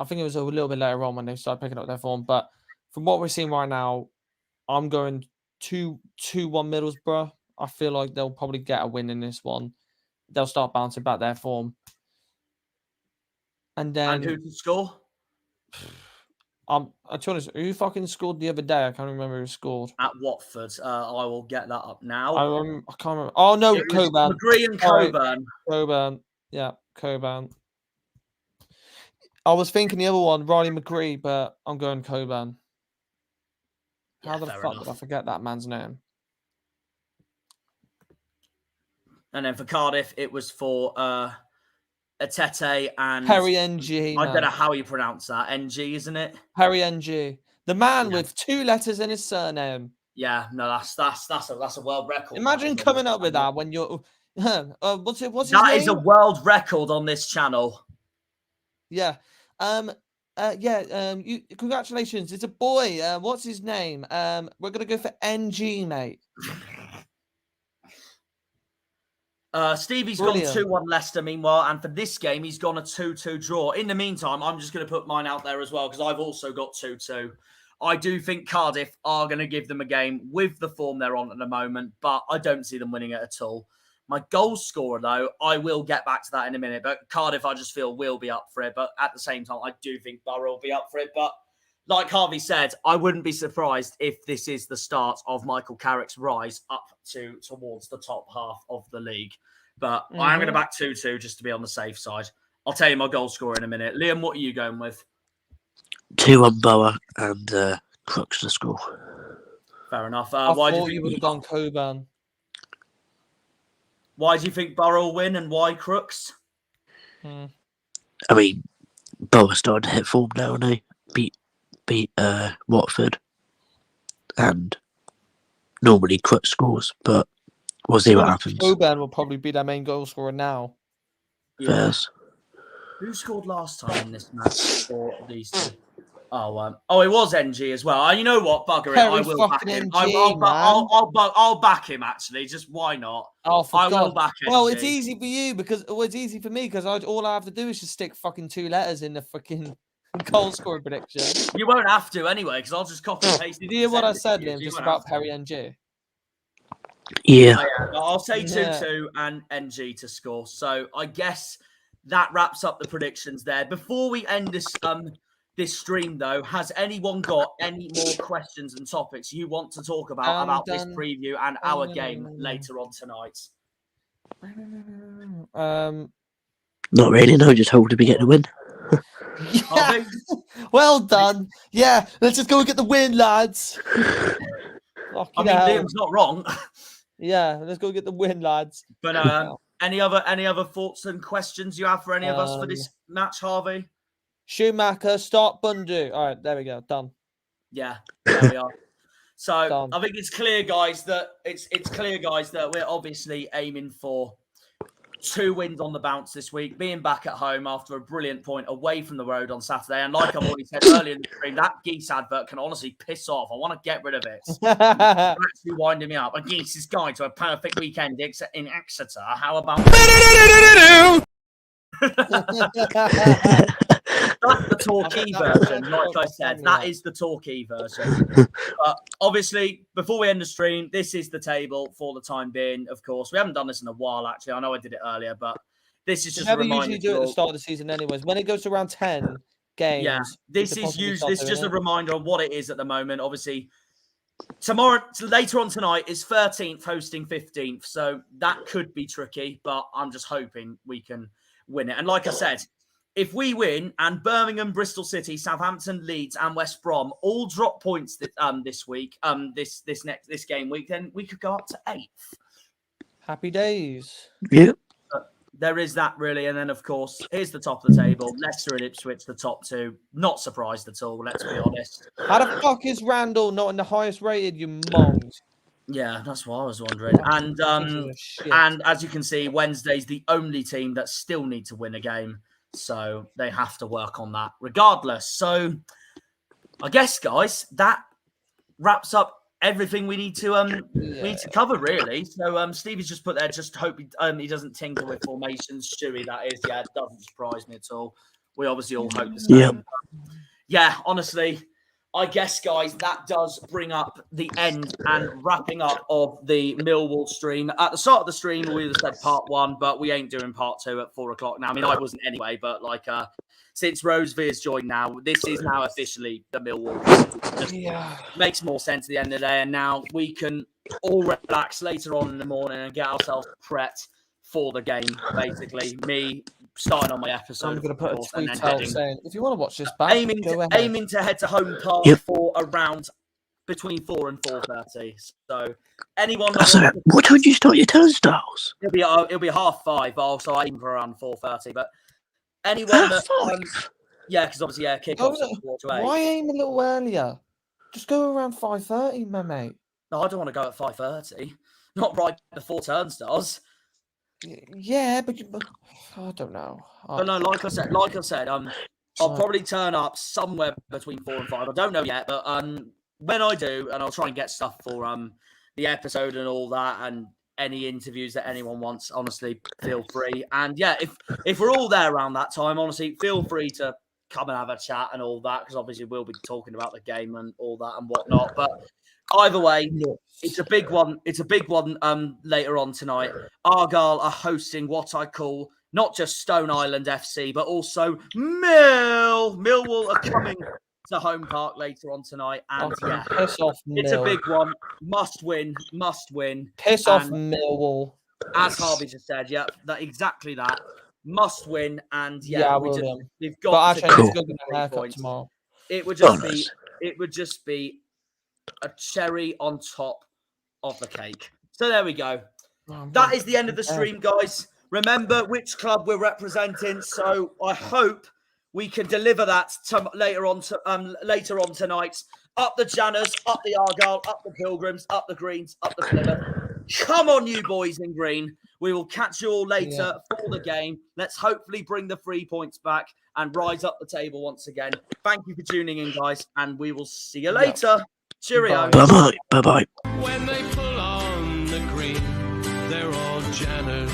think it was a little bit later on when they started picking up their form. But from what we're seeing right now, I'm going 2-1 Middlesbrough. I feel like they'll probably get a win in this one. They'll start bouncing back their form. And then... And who to score? To be honest, who fucking scored the other day? I can't remember who scored. At Watford. I will get that up now. I can't remember. Oh, no, Coburn. McGree and Coburn. Coburn. Yeah, Coburn. I was thinking the other one, Riley McGree, but I'm going Coburn. How the fuck did I forget that man's name? And then for Cardiff, it was for Atete and... Harry NG. I don't know how you pronounce that. NG, isn't it? Harry NG. The man with 2 letters in his surname. Yeah, no, that's a world record. Imagine coming up with that when you're. What's his name? That is a world record on this channel. Yeah. Congratulations. It's a boy. What's his name? We're gonna go for NG, mate. Stevie's Brilliant. gone 2-1 Leicester, meanwhile, and for this game, he's gone a 2-2 draw. In the meantime, I'm just going to put mine out there as well, because I've also got 2-2. I do think Cardiff are going to give them a game with the form they're on at the moment, but I don't see them winning it at all. My goal scorer, though, I will get back to that in a minute, but Cardiff, I just feel, will be up for it. But at the same time, I do think Borough will be up for it. But like Harvey said, I wouldn't be surprised if this is the start of Michael Carrick's rise up towards the top half of the league. But I am going to back 2-2 just to be on the safe side. I'll tell you my goal scorer in a minute. Liam, what are you going with? 2-1 Borough and Crooks to score. Fair enough. I Why do thought you you would have gone Coburn. Why do you think Borough will win and why Crooks? I mean, Borough started to hit form now, and they beat Watford, and normally Crooks scores, but we'll see what happens. Coburn will probably be their main goal scorer now. Yeah. Who scored last time in this match for these two? Oh, it was NG as well. You know what? Bugger it. I will back him. I'll back him, actually. Just why not? Oh, for I God. will back him. Well, it's easy for you because it's easy for me because all I have to do is just stick fucking 2 letters in the fucking goal scoring prediction. You won't have to anyway because I'll just copy and paste it. Did you hear what I said, Liam, just about Perry NG? Yeah. I'll say 2-2 and NG to score. So I guess that wraps up the predictions there. Before we end this stream, though, has anyone got any more questions and topics you want to talk about this preview and our game later on tonight? Not really, no, just hope to be getting a win. Yeah. Well done. Yeah, let's just go and get the win, lads. Liam's not wrong. Yeah, let's go get the win, lads. But any other thoughts and questions you have for any of us for this match, Harvey? Schumacher, start Bundu. All right, there we go. Done. Yeah, there we are. So done. I think it's clear, guys, that we're obviously aiming for 2 wins on the bounce this week, being back at home after a brilliant point away from the road on Saturday. And like I've already said earlier in the stream, that Geese advert can honestly piss off. I want to get rid of it. It's actually winding me up. A Geese's guide to a perfect weekend in Exeter. How about That's the Torquay version, like I said. That is the Torquay version. But obviously, before we end the stream, this is the table for the time being, of course. We haven't done this in a while, actually. I know I did it earlier, but this is just a reminder. We usually do it at the start of the season anyways. When it goes to around 10 games. Yeah, this is just a reminder of what it is at the moment. Obviously, later on tonight is 13th hosting 15th. So that could be tricky, but I'm just hoping we can win it. And like I said, if we win and Birmingham, Bristol City, Southampton, Leeds, and West Brom all drop points this week, this game week, then we could go up to 8th. Happy days. Yeah. There is that, really. And then, of course, here's the top of the table. Leicester and Ipswich, the top 2. Not surprised at all, let's be honest. How the fuck is Randall not in the highest rated, you mongs? Yeah, that's what I was wondering. And as you can see, Wednesday's the only team that still need to win a game. So they have to work on that regardless. So I guess, guys, that wraps up everything we need to cover, really. So Stevie's just put there, just hope he doesn't tinker with formations. Stewie, that is. Yeah, it doesn't surprise me at all. We obviously all hope the same. Yeah, honestly, I guess, guys, that does bring up the end and wrapping up of the Millwall stream. At the start of the stream, we would have said part 1, but we ain't doing part 2 at 4 o'clock now. I mean, I wasn't anyway, but since Rosevere's joined now, this is now officially the Millwall. Makes more sense at the end of the day, and now we can all relax later on in the morning and get ourselves prepped for the game, basically. Me starting on my episode. I'm going to put a tweet out saying, if you want to watch this back, aiming to head to home park for around between 4 and 4:30. So anyone... what time do you start your turnstiles? It'll be 5:30. So I aim for around 4:30. But anyone that... because obviously, kick-offs at 4 to 8. Why aim a little earlier? Just go around 5:30, my mate. No, I don't want to go at 5:30. Not right before turnstiles. Yeah, but I don't know. But no, like I said, I'll probably turn up somewhere between 4 and 5. I don't know yet, but when I do, and I'll try and get stuff for the episode and all that, and any interviews that anyone wants, honestly, feel free. And yeah, if we're all there around that time, honestly, feel free to come and have a chat and all that, because obviously we'll be talking about the game and all that and whatnot. But either way, it's a big one. It's a big one later on tonight. Argyle are hosting what I call not just Stone Island FC, but also Millwall are coming to Home Park later on tonight. And yeah, piss off, it's a big one. Must win. Piss off, Millwall. As Harvey just said, yeah, exactly that. Must win. And we've got but to actually, get a haircut tomorrow. It would just be a cherry on top of the cake. So there we go. That is the end of the stream, guys. Remember which club we're representing. So I hope we can deliver that later on tonight. Up the Janners, up the Argyle, up the Pilgrims, up the Greens, up the Plymouth. Come on, you boys in green. We will catch you all later for the game. Let's hopefully bring the 3 points back and rise up the table once again. Thank you for tuning in, guys, and we will see you later. Cheerio. Bye-bye. Bye-bye. When they pull on the green, they're all Janners.